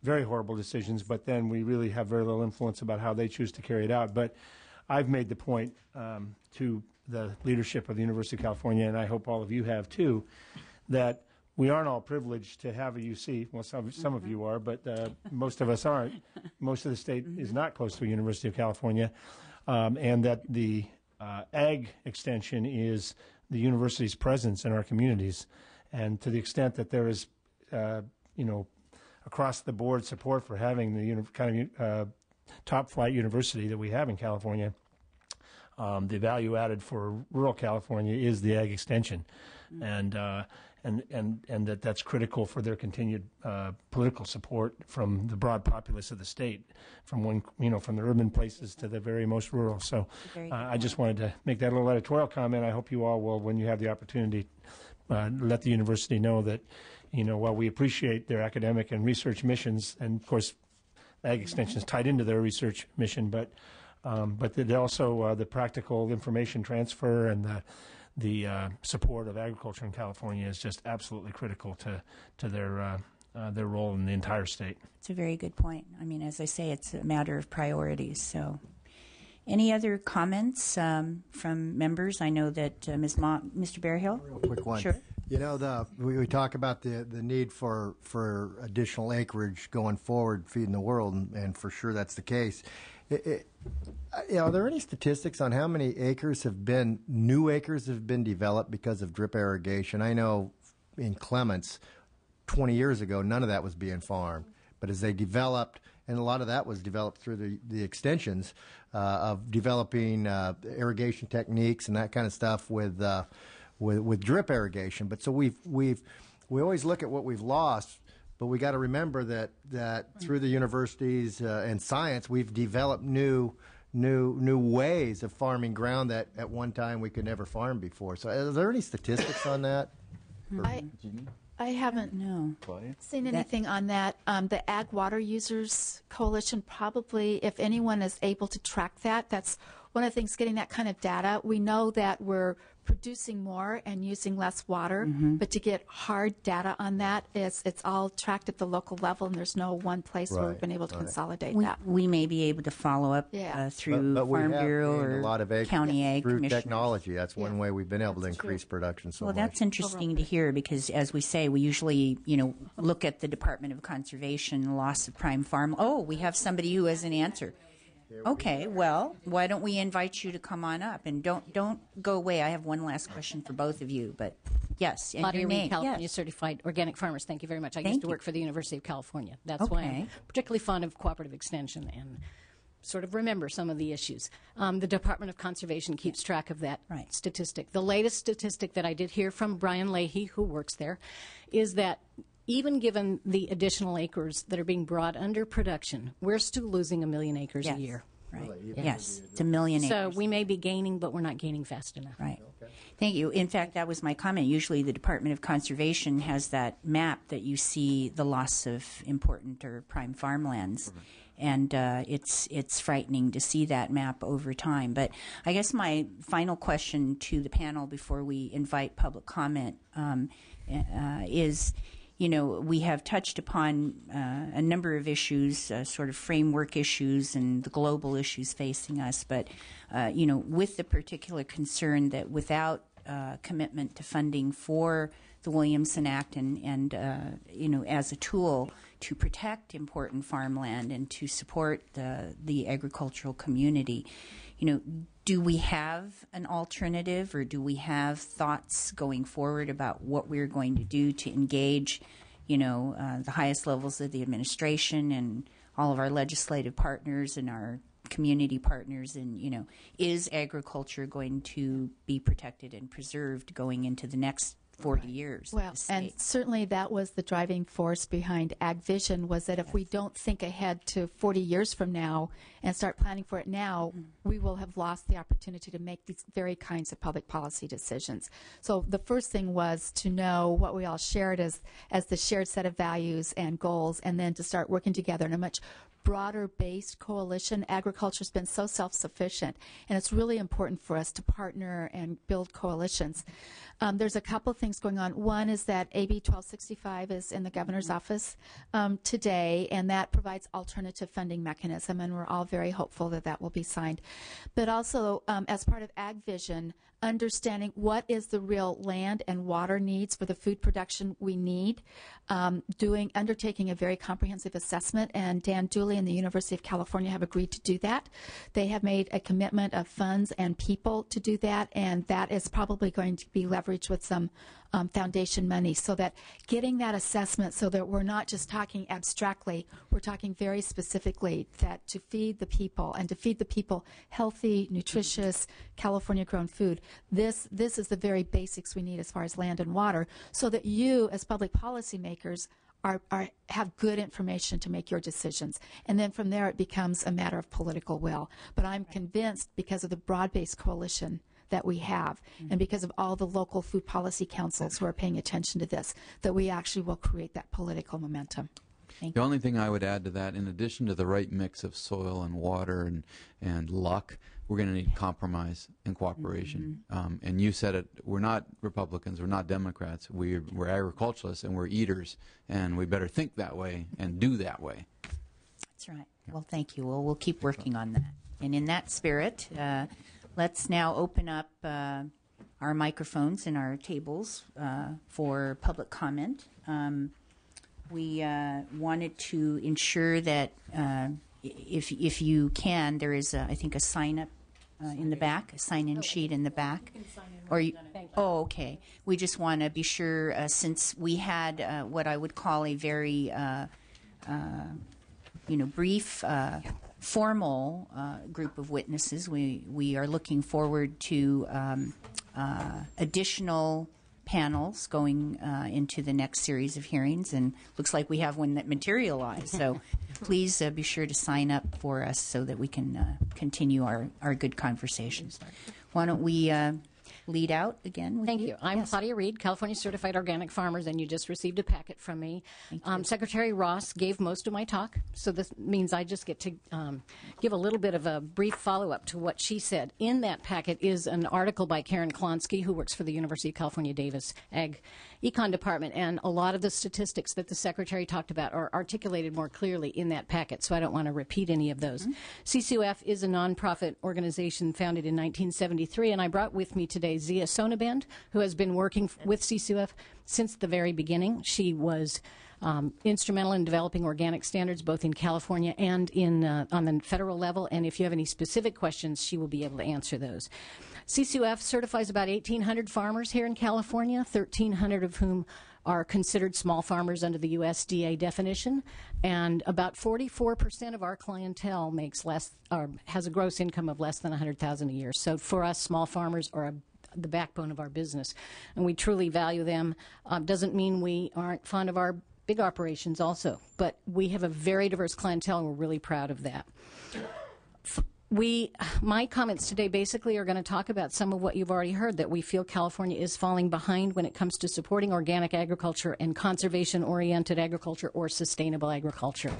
very horrible decisions, but then we really have very little influence about how they choose to carry it out. But I've made the point to the leadership of the University of California, and I hope all of you have too, that we aren't all privileged to have a UC. Well, some of you are, but most of us aren't. Most of the state is not close to a University of California. And that the ag extension is the university's presence in our communities. And to the extent that there is, across-the-board support for having the kind of top-flight university that we have in California, the value added for rural California is the ag extension. And that's critical for their continued political support from the broad populace of the state, from from the urban places to the very most rural. So I just wanted to make that little editorial comment. I hope you all will, when you have the opportunity, let the university know that, while we appreciate their academic and research missions, and of course, ag extension is tied into their research mission, but that also the practical information transfer and the support of agriculture in California is just absolutely critical to their role in the entire state. It's a very good point. I mean, as I say, it's a matter of priorities. So, any other comments from members? I know that Mr. Berryhill. Real quick one. Sure. We talk about the need for additional acreage going forward, feeding the world, and for sure that's the case. Are there any statistics on how many new acres have been developed because of drip irrigation? I know in Clements, 20 years ago, none of that was being farmed. But as they developed, and a lot of that was developed through the extensions of developing irrigation techniques and that kind of stuff with drip irrigation. But so we always look at what we've lost. But we got to remember that through the universities and science, we've developed new ways of farming ground that at one time we could never farm before. So, are there any statistics on that? I haven't seen anything on that. The Ag Water Users Coalition probably, if anyone is able to track that, that's one of the things, getting that kind of data. We know that we're producing more and using less water, but to get hard data on that, it's all tracked at the local level, and there's no one place where we've been able to consolidate that. We may be able to follow up through Farm Bureau or a lot of County Ag through Commission. Technology. That's one way we've been able to increase production so much. Well, that's interesting to hear because, as we say, we usually, look at the Department of Conservation, loss of prime farm. Oh, we have somebody who has an answer. Okay, well, why don't we invite you to come on up, and don't go away. I have one last question for both of you, but yes, and your name. California Certified Organic Farmers. Thank you very much. I used to work for the University of California. That's why I'm Okay. particularly fond of cooperative extension and sort of remember some of the issues. The Department of Conservation keeps track of that Right. statistic. The latest statistic that I did hear from Brian Leahy, who works there, is that even given the additional acres that are being brought under production, we're still losing 1 million acres Yes. a year. Right. Yes, it's 1 million So acres. we may be gaining, but we're not gaining fast enough. Right. Thank you. In fact, that was my comment. Usually the Department of Conservation has that map that you see the loss of important or prime farmlands. And it's frightening to see that map over time. But I guess my final question to the panel before we invite public comment is, you know, we have touched upon a number of issues, sort of framework issues and the global issues facing us. But, you know, with the particular concern that without commitment to funding for the Williamson Act and you know, as a tool to protect important farmland and to support the agricultural community, you know, do we have an alternative, or do we have thoughts going forward about what we're going to do to engage, you know, the highest levels of the administration and all of our legislative partners and our community partners? And, you know, is agriculture going to be protected and preserved going into the next 40 years? Well, and certainly that was the driving force behind Ag Vision, was that if we don't think ahead to 40 years from now and start planning for it now, we will have lost the opportunity to make these very kinds of public policy decisions. So the first thing was to know what we all shared as the shared set of values and goals, and then to start working together in a much broader-based coalition. Agriculture's been so self-sufficient, and it's really important for us to partner and build coalitions. There's a couple things going on. One is that AB 1265 is in the governor's office today, and that provides alternative funding mechanism, and we're all very hopeful that that will be signed. But also, as part of Ag Vision, understanding what is the real land and water needs for the food production we need, undertaking a very comprehensive assessment, and Dan Dooley and the University of California have agreed to do that. They have made a commitment of funds and people to do that, and that is probably going to be leveraged with some foundation money, so that getting that assessment, so that we're not just talking abstractly, we're talking very specifically, that to feed the people, and to feed the people healthy, nutritious, California-grown food, this is the very basics we need as far as land and water, so that you, as public policymakers, have good information to make your decisions. And then from there, it becomes a matter of political will. But I'm convinced, because of the broad-based coalition that we have, and because of all the local food policy councils who are paying attention to this, that we actually will create that political momentum. The only thing I would add to that, in addition to the right mix of soil and water and luck, we're going to need compromise and cooperation. And you said it, we're not Republicans, we're not Democrats, we're agriculturalists and we're eaters, and we better think that way and do that way. That's right. Well, thank you. Well, we'll keep working on that. And in that spirit, let's now open up our microphones and our tables for public comment. We wanted to ensure that if you can, there is, I think, a sign-up in the back, a sign-in sheet in the back. Or you, oh, okay. We just want to be sure, since we had what I would call a very, brief, formal group of witnesses. We are looking forward to additional panels going into the next series of hearings, and looks like we have one that materialized. So please be sure to sign up for us so that we can continue our good conversations. Why don't we lead out again with Thank you. I'm Claudia Reed, California Certified Organic Farmers, and you just received a packet from me. Secretary Ross gave most of my talk, so this means I just get to give a little bit of a brief follow-up to what she said. In that packet is an article by Karen Klonsky, who works for the University of California Davis Ag Econ Department, and a lot of the statistics that the Secretary talked about are articulated more clearly in that packet, so I don't want to repeat any of those. CCOF is a nonprofit organization founded in 1973, and I brought with me today Zia Sonabend, who has been working with CCOF since the very beginning. She was instrumental in developing organic standards both in California and on the federal level, and if you have any specific questions, she will be able to answer those. CCOF certifies about 1,800 farmers here in California, 1,300 of whom are considered small farmers under the USDA definition, and about 44% of our clientele makes less or has a gross income of less than $100,000 a year. So for us, small farmers are the backbone of our business, and we truly value them. Doesn't mean we aren't fond of our big operations also, but we have a very diverse clientele, and we're really proud of that. My comments today basically are going to talk about some of what you've already heard, that we feel California is falling behind when it comes to supporting organic agriculture and conservation-oriented agriculture or sustainable agriculture,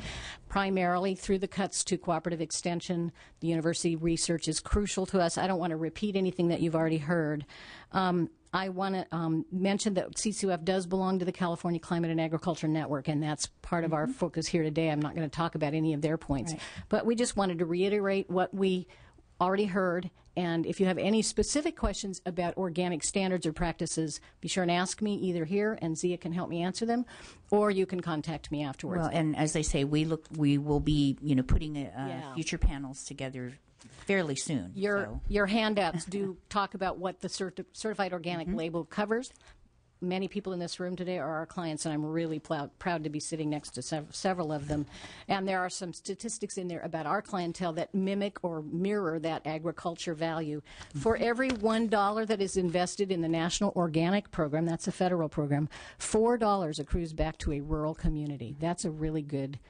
primarily through the cuts to cooperative extension. The university research is crucial to us. I don't want to repeat anything that you've already heard. I want to mention that CCUF does belong to the California Climate and Agriculture Network, and that's part of our focus here today. I'm not going to talk about any of their points, but we just wanted to reiterate what we already heard. And if you have any specific questions about organic standards or practices, be sure and ask me either here, and Zia can help me answer them, or you can contact me afterwards. Well, and as I say, we will be putting future panels together fairly soon. Your handouts do talk about what the certified organic label covers. Many people in this room today are our clients, and I'm really proud to be sitting next to several of them. And there are some statistics in there about our clientele that mimic or mirror that agriculture value. For every $1 that is invested in the National Organic Program, that's a federal program, $4 accrues back to a rural community. That's a really good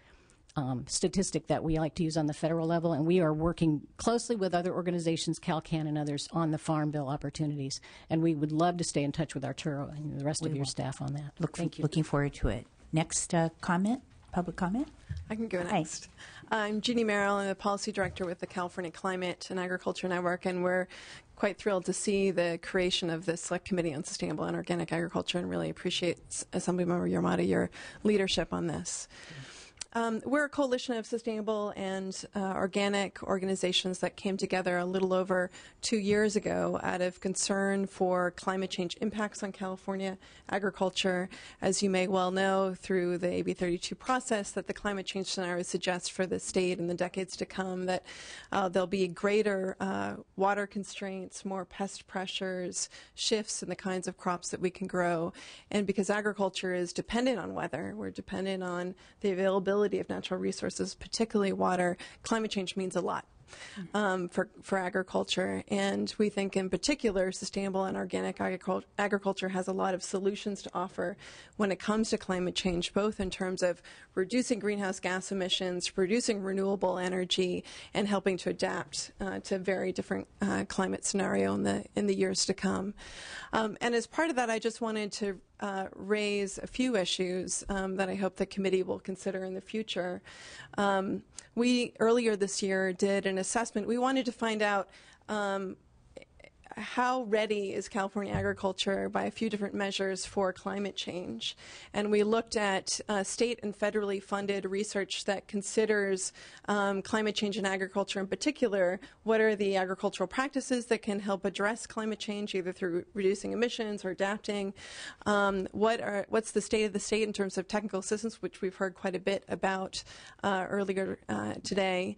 statistic that we like to use on the federal level, and we are working closely with other organizations, CalCan and others, on the Farm Bill opportunities. And we would love to stay in touch with Arturo and the rest of your staff on that. Thank you. Looking forward to it. Next comment, public comment? I can go next. I'm Jeannie Merrill. I'm the Policy Director with the California Climate and Agriculture Network, and we're quite thrilled to see the creation of this Select Committee on Sustainable and Organic Agriculture, and really appreciate, Assemblymember Yamada, your leadership on this. We're a coalition of sustainable and organic organizations that came together a little over 2 years ago out of concern for climate change impacts on California agriculture. As you may well know, through the AB 32 process, that the climate change scenario suggests for the state in the decades to come that there'll be greater water constraints, more pest pressures, shifts in the kinds of crops that we can grow. And because agriculture is dependent on weather, we're dependent on the availability of natural resources, particularly water, climate change means a lot for agriculture. And we think in particular sustainable and organic agriculture has a lot of solutions to offer when it comes to climate change, both in terms of reducing greenhouse gas emissions, producing renewable energy, and helping to adapt to a very different climate scenario in the years to come. And as part of that, I just wanted to raise a few issues that I hope the committee will consider in the future. We, earlier this year, did an assessment. We wanted to find out how ready is California agriculture by a few different measures for climate change. And we looked at state and federally funded research that considers climate change in agriculture in particular. What are the agricultural practices that can help address climate change, either through reducing emissions or adapting? What's the state of the state in terms of technical assistance, which we've heard quite a bit about earlier today?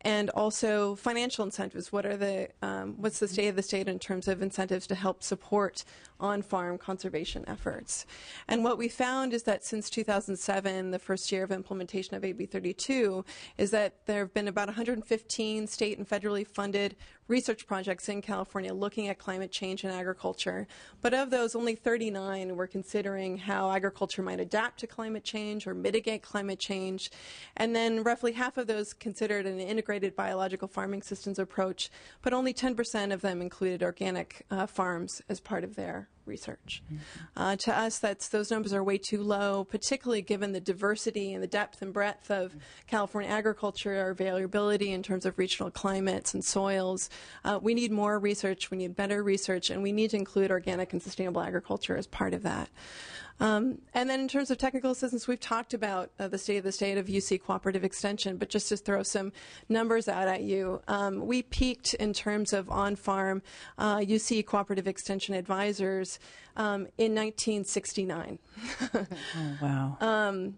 And also financial incentives. What's the state of the state in terms of incentives to help support on-farm conservation efforts? And what we found is that since 2007, the first year of implementation of AB 32, is that there have been about 115 state and federally funded research projects in California looking at climate change and agriculture. But of those, only 39 were considering how agriculture might adapt to climate change or mitigate climate change. And then roughly half of those considered an integrated biological farming systems approach, but only 10% of them included organic farms as part of their research. To us, those numbers are way too low, particularly given the diversity and the depth and breadth of California agriculture, our variability in terms of regional climates and soils. We need more research, we need better research, and we need to include organic and sustainable agriculture as part of that. And then in terms of technical assistance, we've talked about the state of UC Cooperative Extension, but just to throw some numbers out at you, we peaked in terms of on-farm UC Cooperative Extension advisors in 1969. Oh, wow.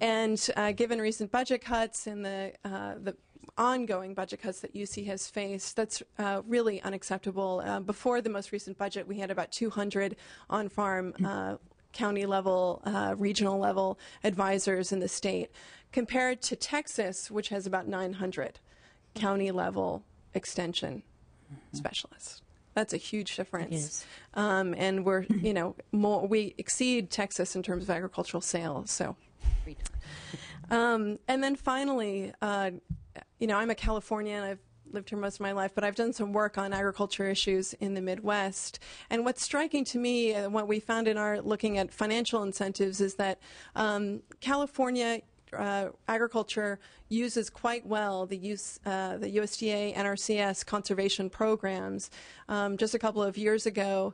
And given recent budget cuts and the ongoing budget cuts that UC has faced, that's really unacceptable. Before the most recent budget, we had about 200 on-farm county level, regional level advisors in the state, compared to Texas, which has about 900 county level extension specialists. That's a huge difference. It is. And we're, we exceed Texas in terms of agricultural sales. So, and then finally, I'm a Californian. I've lived here most of my life, but I've done some work on agriculture issues in the Midwest. And what's striking to me, and what we found in our looking at financial incentives, is that California agriculture uses quite well the USDA NRCS conservation programs. Just a couple of years ago,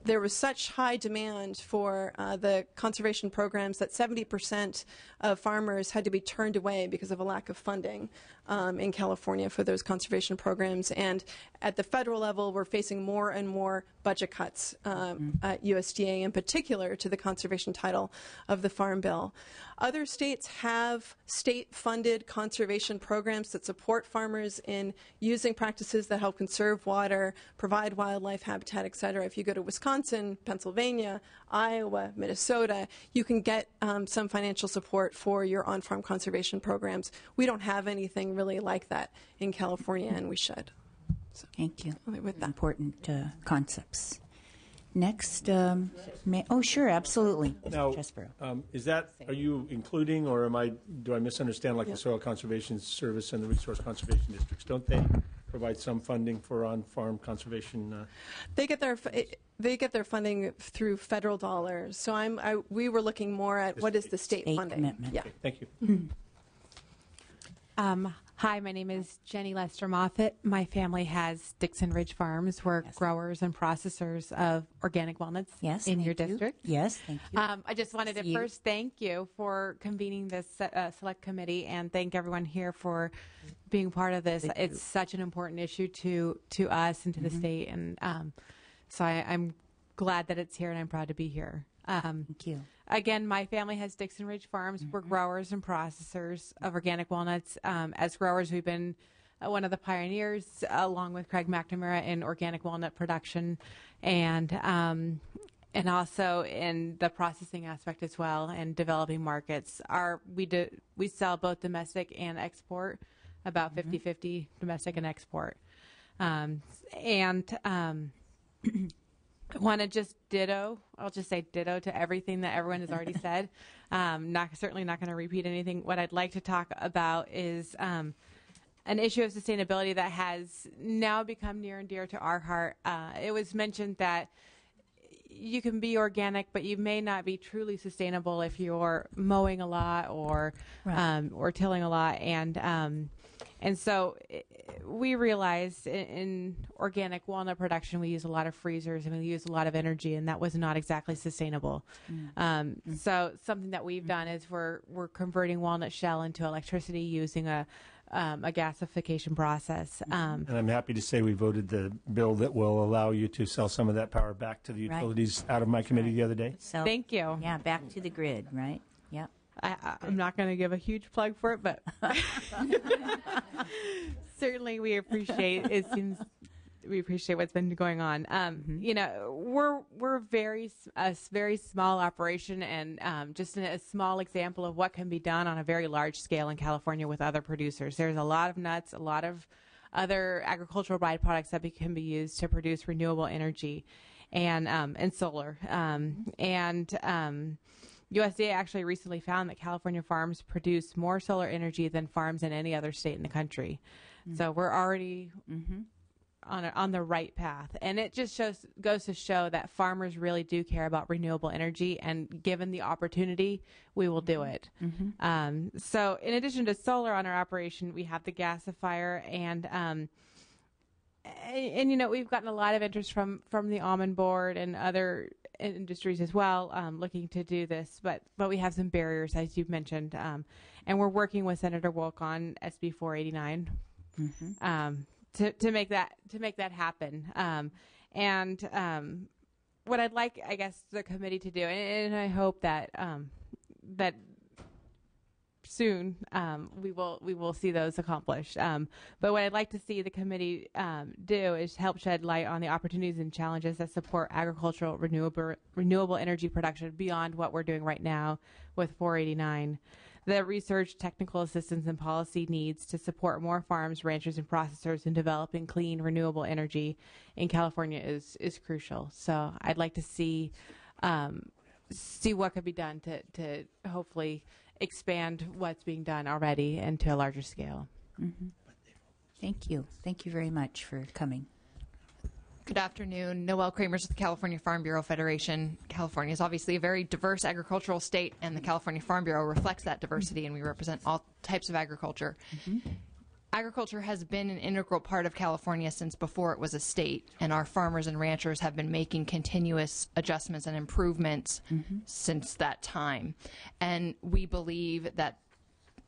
there was such high demand for the conservation programs that 70% of farmers had to be turned away because of a lack of funding in California for those conservation programs. And at the federal level, we're facing more and more budget cuts at USDA, in particular to the conservation title of the Farm Bill. Other states have state-funded conservation programs that support farmers in using practices that help conserve water, provide wildlife habitat, et cetera. If you go to Wisconsin, Pennsylvania, Iowa, Minnesota, you can get some financial support for your on-farm conservation programs. We don't have anything really like that in California, and we should. So, thank you. With that. Important concepts. Next, sure, absolutely. Now, Chesborough. Are you including, or do I misunderstand, like the Soil Conservation Service and the Resource Conservation Districts? Don't they provide some funding for on-farm conservation? They get their funding through federal dollars. So we were looking more at what is the state funding. Commitment. Yeah. Okay, thank you. Hi, my name is Jenny Lester Moffitt. My family has Dixon Ridge Farms. We're growers and processors of organic walnuts in your district. Yes, thank you. I just wanted to first thank you for convening this select committee and thank everyone here for being part of this. It's such an important issue to us and to the state, and so I'm glad that it's here, and I'm proud to be here. Thank you. Again, my family has Dixon Ridge Farms. We're growers and processors of organic walnuts. As growers, we've been one of the pioneers, along with Craig McNamara, in organic walnut production, and also in the processing aspect as well, and developing markets. We sell both domestic and export, about 50-50 domestic and export, I want to just I'll just say ditto to everything that everyone has already said. Certainly not going to repeat anything. What I'd like to talk about is an issue of sustainability that has now become near and dear to our heart. It was mentioned that you can be organic, but you may not be truly sustainable if you're mowing a lot or tilling a lot. And so we realized in organic walnut production, we use a lot of freezers and we use a lot of energy, and that was not exactly sustainable. So something that we've done is we're converting walnut shell into electricity using a gasification process. And I'm happy to say we voted the bill that will allow you to sell some of that power back to the utilities out of my committee the other day. So, thank you. Yeah, back to the grid, right? Yeah. I'm not going to give a huge plug for it, but certainly we appreciate what's been going on. We're a very small operation, and just a small example of what can be done on a very large scale in California with other producers. There's a lot of nuts, a lot of other agricultural byproducts that can be used to produce renewable energy, and solar, USDA actually recently found that California farms produce more solar energy than farms in any other state in the country. So we're already on the right path. And it just goes to show that farmers really do care about renewable energy, and given the opportunity, we will do it. So in addition to solar on our operation, we have the gasifier, and we've gotten a lot of interest from the almond board and other industries as well, looking to do this, but we have some barriers, as you've mentioned, and we're working with Senator Wolk on SB 489 to make that happen. What I'd like, I guess, the committee to do, and I hope that that soon, we will see those accomplished. But what I'd like to see the committee do is help shed light on the opportunities and challenges that support agricultural renewable energy production beyond what we're doing right now with 489. The research, technical assistance, and policy needs to support more farms, ranchers, and processors in developing clean, renewable energy in California is crucial. So I'd like to see what could be done to hopefully expand what's being done already and to a larger scale. Mm-hmm. Thank you. Thank you very much for coming. Good afternoon. Noelle Kramers with the California Farm Bureau Federation. California is obviously a very diverse agricultural state, and the California Farm Bureau reflects that diversity, and we represent all types of agriculture. Mm-hmm. Agriculture has been an integral part of California since before it was a state, and our farmers and ranchers have been making continuous adjustments and improvements since that time. And we believe that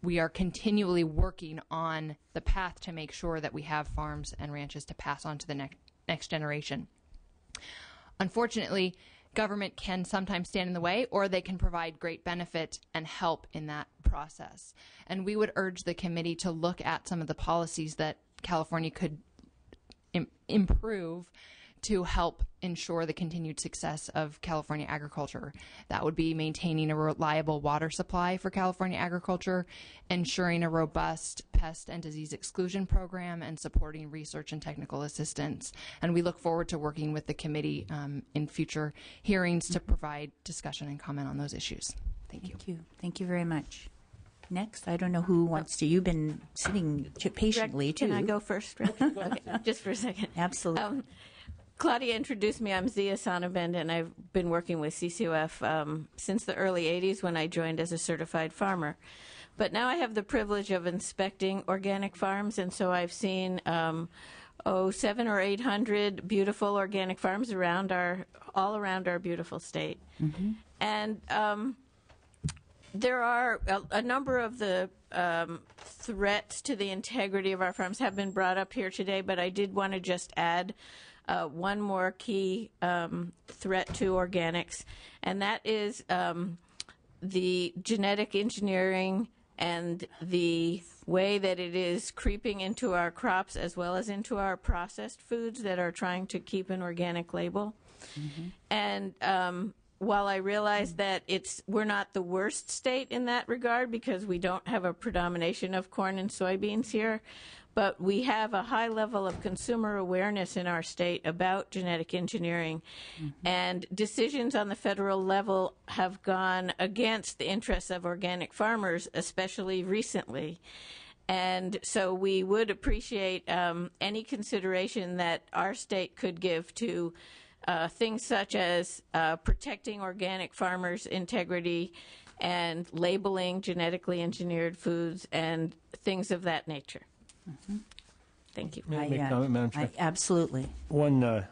we are continually working on the path to make sure that we have farms and ranches to pass on to the next generation. Unfortunately, government can sometimes stand in the way, or they can provide great benefit and help in that process. And we would urge the committee to look at some of the policies that California could improve to help ensure the continued success of California agriculture. That would be maintaining a reliable water supply for California agriculture, ensuring a robust pest and disease exclusion program, and supporting research and technical assistance. And we look forward to working with the committee in future hearings to provide discussion and comment on those issues. Thank you. Thank you very much. Next, I don't know who wants to. You've been sitting patiently, too. Can I go first, Rick? Okay, just for a second. Absolutely. Claudia introduced me. I'm Zia Sonnabend, and I've been working with CCOF since the early 80s when I joined as a certified farmer. But now I have the privilege of inspecting organic farms, and so I've seen 700 or 800 beautiful organic farms all around our beautiful state. Mm-hmm. And there are a number of the threats to the integrity of our farms have been brought up here today, but I did want to just add one more key threat to organics, and that is the genetic engineering and the way that it is creeping into our crops as well as into our processed foods that are trying to keep an organic label. Mm-hmm. And while I realize that we're not the worst state in that regard because we don't have a predomination of corn and soybeans here, but we have a high level of consumer awareness in our state about genetic engineering. Mm-hmm. And decisions on the federal level have gone against the interests of organic farmers, especially recently. And so we would appreciate any consideration that our state could give to things such as protecting organic farmers' integrity and labeling genetically engineered foods and things of that nature. Mm-hmm. Thank you. May I make a comment, Madam Chair? Absolutely. One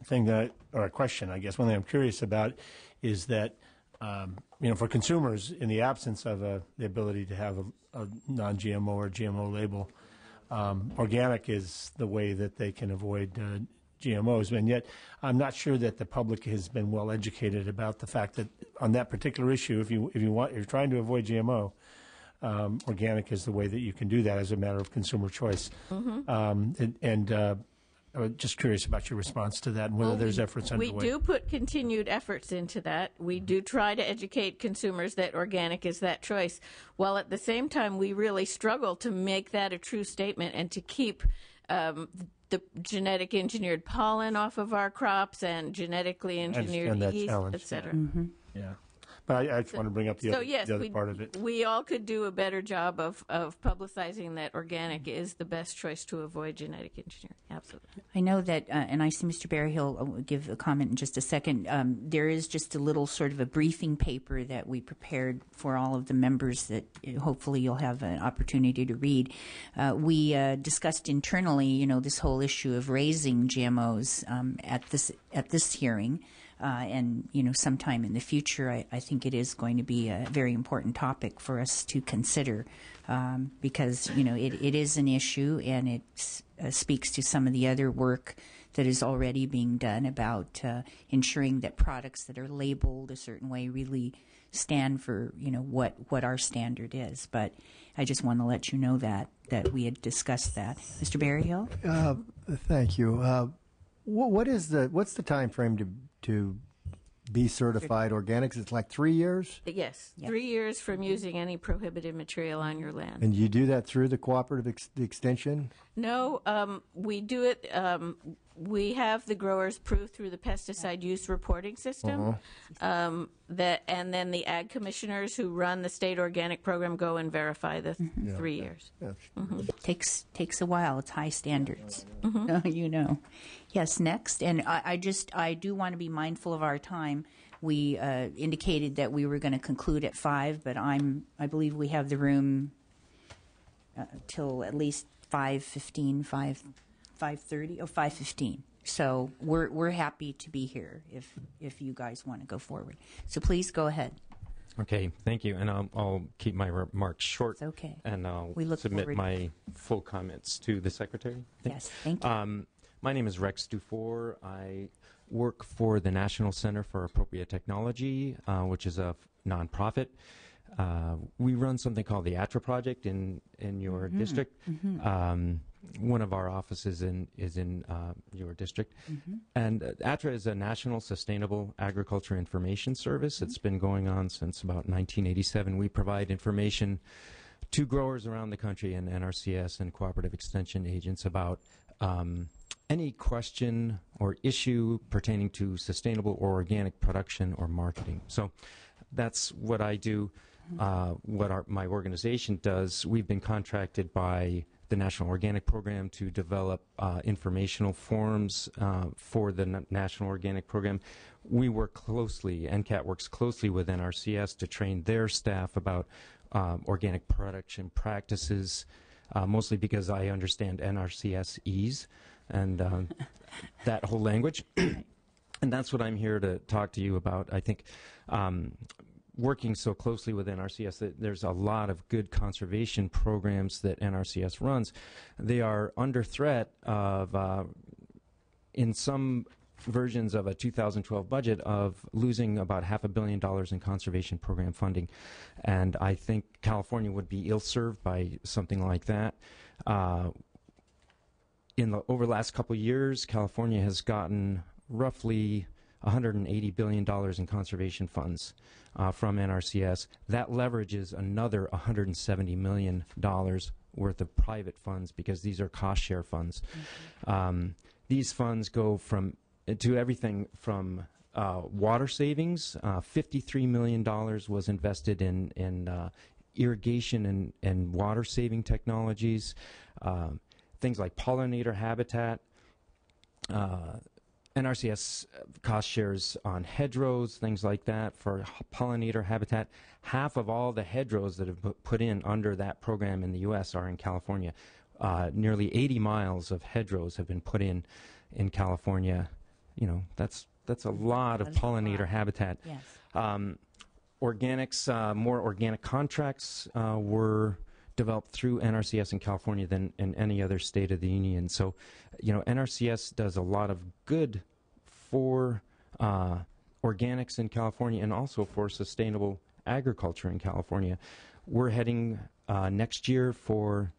thing or a question, I guess, one thing I'm curious about is that, for consumers, in the absence of the ability to have a non-GMO or GMO label, organic is the way that they can avoid GMOs, and yet I'm not sure that the public has been well educated about the fact that on that particular issue, if you're trying to avoid GMO, organic is the way that you can do that as a matter of consumer choice. Mm-hmm. I was just curious about your response to that and whether there's efforts underway. We do put continued efforts into that. We do try to educate consumers that organic is that choice, while at the same time we really struggle to make that a true statement and to keep the genetic engineered pollen off of our crops and genetically engineered yeast, et cetera. Mm-hmm. Yeah. But I just want to bring up the other part of it. We all could do a better job of publicizing that organic is the best choice to avoid genetic engineering. Absolutely. I know that, and I see Mr. Berryhill will give a comment in just a second. There is just a little sort of a briefing paper that we prepared for all of the members that hopefully you'll have an opportunity to read. We discussed internally, this whole issue of raising GMOs at this hearing. And, sometime in the future, I think it is going to be a very important topic for us to consider because, it is an issue and it speaks to some of the other work that is already being done about ensuring that products that are labeled a certain way really stand for, what our standard is. But I just want to let you know that we had discussed that. Mr. Berryhill? Thank you. What's the time frame to be certified organics? It's like 3 years? Yes, Yep. 3 years from using any prohibited material on your land. And you do that through the cooperative extension? No, we do it. We have the growers prove through the pesticide use reporting system. And then the ag commissioners who run the state organic program go and verify the 3 years. Takes a while. It's high standards. Yes, next. And I do want to be mindful of our time. We indicated that we were going to conclude at 5, but I believe we have the room till at least 5:15, 5:30, or 5:15. So we're happy to be here if you guys want to go forward. So please go ahead. Okay, thank you, and I'll keep my remarks short. It's okay. And I'll We look submit forward- my full comments to the Secretary. Yes, thank you. My name is Rex Dufour. I work for the National Center for Appropriate Technology, which is a nonprofit. We run something called the ATRA project in your district. One of our offices is in your district. And ATRA is a National Sustainable Agriculture Information Service. It's been going on since about 1987. We provide information to growers around the country and NRCS and cooperative extension agents about any question or issue pertaining to sustainable or organic production or marketing. So that's what I do. What my organization does, we've been contracted by the National Organic Program to develop informational forms for the National Organic Program. We work closely, NCAT works closely with NRCS to train their staff about organic production practices, mostly because I understand NRCSEs and that whole language. And that's what I'm here to talk to you about. I think working so closely with NRCS, that there's a lot of good conservation programs that NRCS runs. They are under threat of, in some versions of a 2012 budget, of losing about $500 million in conservation program funding. And I think California would be ill-served by something like that. Over the last couple of years, California has gotten roughly $180 billion in conservation funds from NRCS. That leverages another $170 million worth of private funds because these are cost share funds. These funds go to everything from water savings. $53 million was invested in irrigation and water saving technologies, things like pollinator habitat. NRCS cost shares on hedgerows, things like that for pollinator habitat. Half of all the hedgerows that have put in under that program in the U.S. are in California. Nearly 80 miles of hedgerows have been put in California. That's a lot of pollinator habitat. Yes. Organics, more organic contracts were developed through NRCS in California than in any other state of the union. So, NRCS does a lot of good for organics in California and also for sustainable agriculture in California. We're heading next year for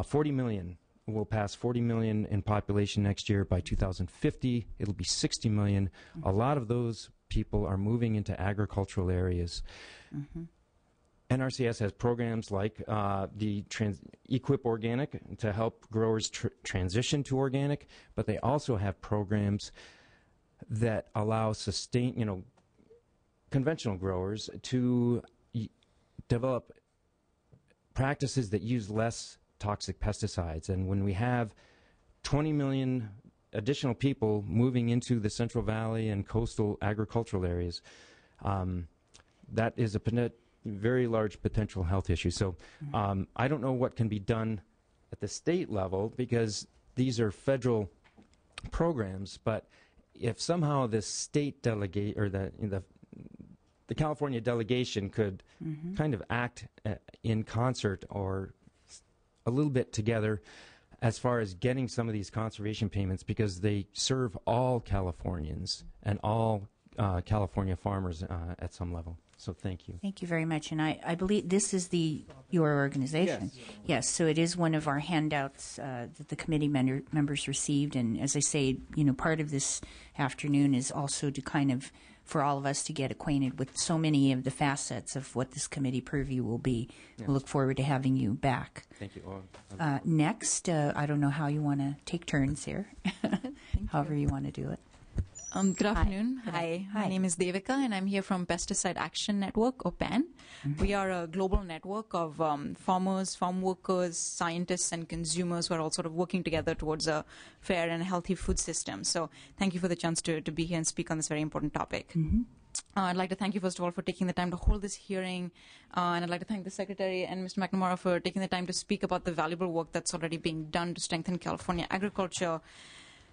40 million. We'll pass 40 million in population next year. By 2050, it'll be 60 million. A lot of those people are moving into agricultural areas. NRCS has programs like the Equip Organic to help growers transition to organic, but they also have programs that allow conventional growers to develop practices that use less toxic pesticides. And when we have 20 million additional people moving into the Central Valley and coastal agricultural areas, that is a very large potential health issue. So I don't know what can be done at the state level because these are federal programs, but if somehow the state delegate or the California delegation could kind of act in concert or a little bit together as far as getting some of these conservation payments, because they serve all Californians and all California farmers at some level. So thank you. Thank you very much. And I believe this is your organization. Yes, so it is one of our handouts that the committee members received. And as I say, part of this afternoon is also to kind of, for all of us to get acquainted with so many of the facets of what this committee purview will be. Yes. We'll look forward to having you back. Thank you. Next, I don't know how you want to take turns here, however you want to do it. Good afternoon. Hi. My name is Devika, and I'm here from Pesticide Action Network, or PAN. Mm-hmm. We are a global network of farmers, farm workers, scientists, and consumers who are all sort of working together towards a fair and healthy food system. So thank you for the chance to be here and speak on this very important topic. Mm-hmm. I'd like to thank you, first of all, for taking the time to hold this hearing. And I'd like to thank the Secretary and Mr. McNamara for taking the time to speak about the valuable work that's already being done to strengthen California agriculture.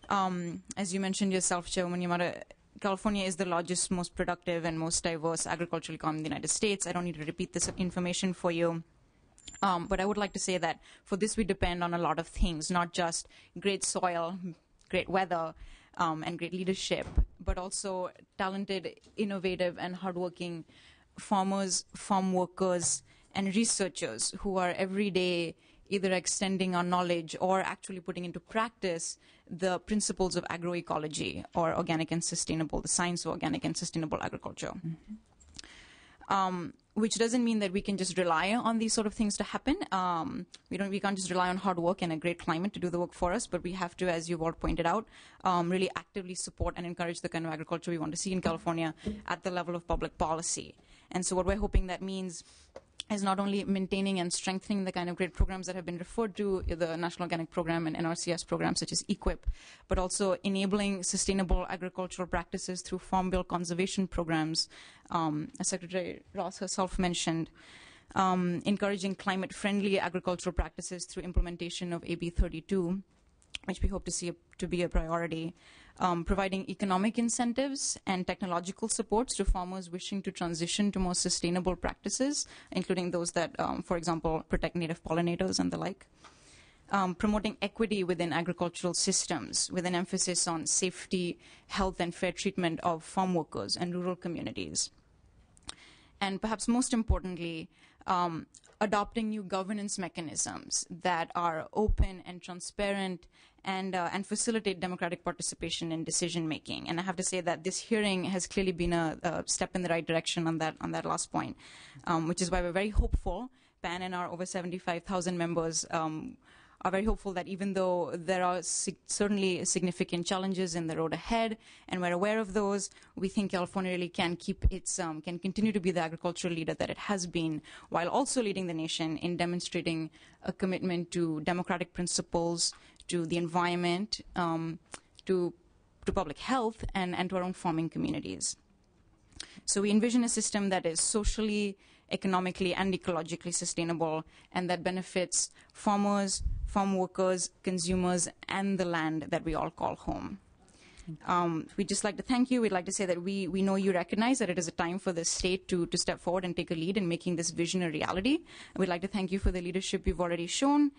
As you mentioned yourself, Chairwoman Yamada, California is the largest, most productive, and most diverse agricultural economy in the United States. I don't need to repeat this information for you. But I would like to say that for this we depend on a lot of things, not just great soil, great weather, and great leadership, but also talented, innovative, and hardworking farmers, farm workers, and researchers who are every day either extending our knowledge or actually putting into practice the principles of agroecology, or organic and sustainable, the science of organic and sustainable agriculture. Mm-hmm. Which doesn't mean that we can just rely on these sort of things to happen. We can't just rely on hard work and a great climate to do the work for us, but we have to, as you've all pointed out, really actively support and encourage the kind of agriculture we want to see in California at the level of public policy. And so what we're hoping that means is not only maintaining and strengthening the kind of great programs that have been referred to, the National Organic Program and NRCS programs such as EQIP, but also enabling sustainable agricultural practices through Farm Bill conservation programs, as Secretary Ross herself mentioned, encouraging climate-friendly agricultural practices through implementation of AB 32, which we hope to see to be a priority, providing economic incentives and technological supports to farmers wishing to transition to more sustainable practices, including those that, for example, protect native pollinators and the like. Promoting equity within agricultural systems with an emphasis on safety, health, and fair treatment of farm workers and rural communities. And perhaps most importantly, adopting new governance mechanisms that are open and transparent and facilitate democratic participation in decision making. And I have to say that this hearing has clearly been a step in the right direction on that last point, which is why we're very hopeful. PAN and our over 75,000 members are very hopeful that even though there are certainly significant challenges in the road ahead, and we're aware of those, we think California really can keep can continue to be the agricultural leader that it has been, while also leading the nation in demonstrating a commitment to democratic principles, to the environment, to public health, and to our own farming communities. So we envision a system that is socially, economically, and ecologically sustainable, and that benefits farmers, farm workers, consumers, and the land that we all call home. We'd just like to thank you. We'd like to say that we know you recognize that it is a time for the state to step forward and take a lead in making this vision a reality. We'd like to thank you for the leadership you've already shown.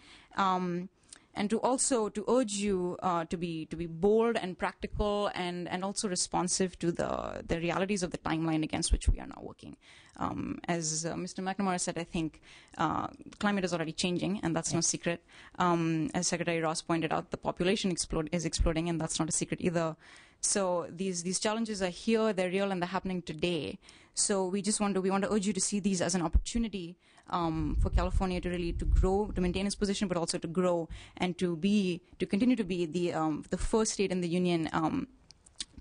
And to urge you to be bold and practical and also responsive to the realities of the timeline against which we are now working. As Mr. McNamara said, I think climate is already changing, and that's no secret. As Secretary Ross pointed out, the population is exploding, and that's not a secret either. So these challenges are here, they're real, and they're happening today. So we want to urge you to see these as an opportunity for California to grow, to maintain its position, but also to grow and to continue to be the first state in the union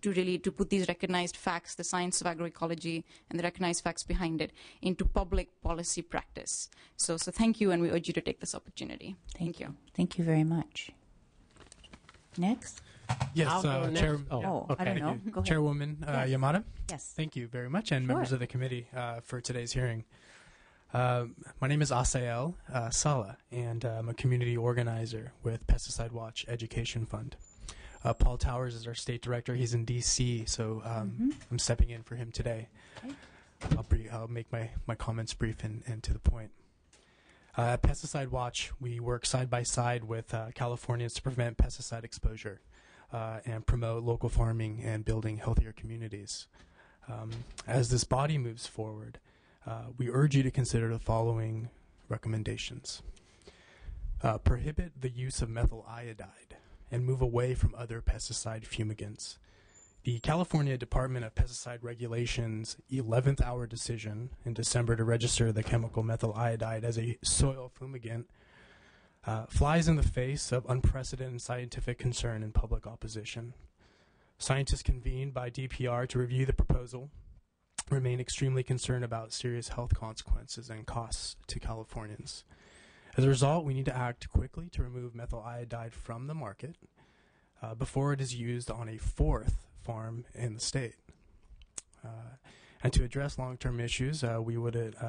to put these recognized facts, the science of agroecology, and the recognized facts behind it into public policy practice. So thank you, and we urge you to take this opportunity. Thank you. Thank you very much. Next. Yes, Chair. I don't know. Go ahead. Chairwoman Yes. Yamada. Yes. Thank you very much, and Sure. members of the committee for today's hearing. My name is Asael Sala, and I'm a community organizer with Pesticide Watch Education Fund. Paul Towers is our state director. He's in D.C., so I'm stepping in for him today. Okay. I'll make my comments brief and to the point. At Pesticide Watch, we work side by side with Californians to prevent pesticide exposure and promote local farming and building healthier communities. As this body moves forward, we urge you to consider the following recommendations. Prohibit the use of methyl iodide and move away from other pesticide fumigants. The California Department of Pesticide Regulation's 11th hour decision in December to register the chemical methyl iodide as a soil fumigant flies in the face of unprecedented scientific concern and public opposition. Scientists convened by DPR to review the proposal remain extremely concerned about serious health consequences and costs to Californians. As a result, we need to act quickly to remove methyl iodide from the market before it is used on a fourth farm in the state. And to address long-term issues, we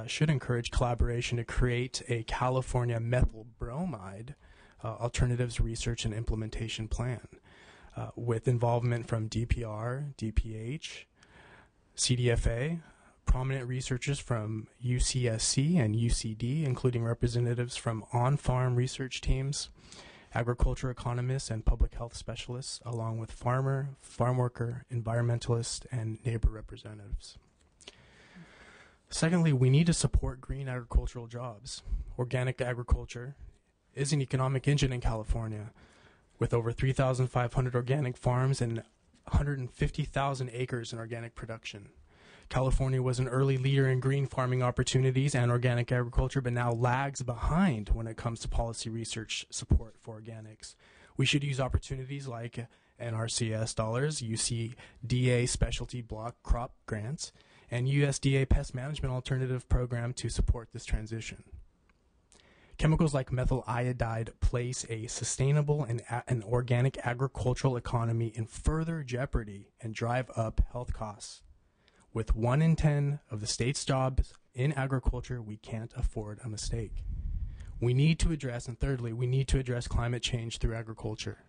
should encourage collaboration to create a California methyl bromide alternatives research and implementation plan with involvement from DPR, DPH, CDFA, prominent researchers from UCSC and UCD, including representatives from on-farm research teams, agriculture economists, and public health specialists, along with farmer, farm worker, environmentalist, and neighbor representatives. Secondly, we need to support green agricultural jobs. Organic agriculture is an economic engine in California, with over 3,500 organic farms and 150,000 acres in organic production. California was an early leader in green farming opportunities and organic agriculture, but now lags behind when it comes to policy research support for organics. We should use opportunities like NRCS dollars, UCDA specialty block crop grants, and USDA pest management alternative program to support this transition. Chemicals like methyl iodide place a sustainable and organic agricultural economy in further jeopardy and drive up health costs. With 1 in 10 of the state's jobs in agriculture, we can't afford a mistake. We need to address, and thirdly, we need to address climate change through agriculture.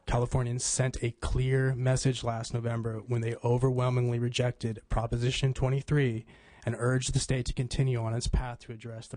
Californians sent a clear message last November when they overwhelmingly rejected Proposition 23 and urged the state to continue on its path to address the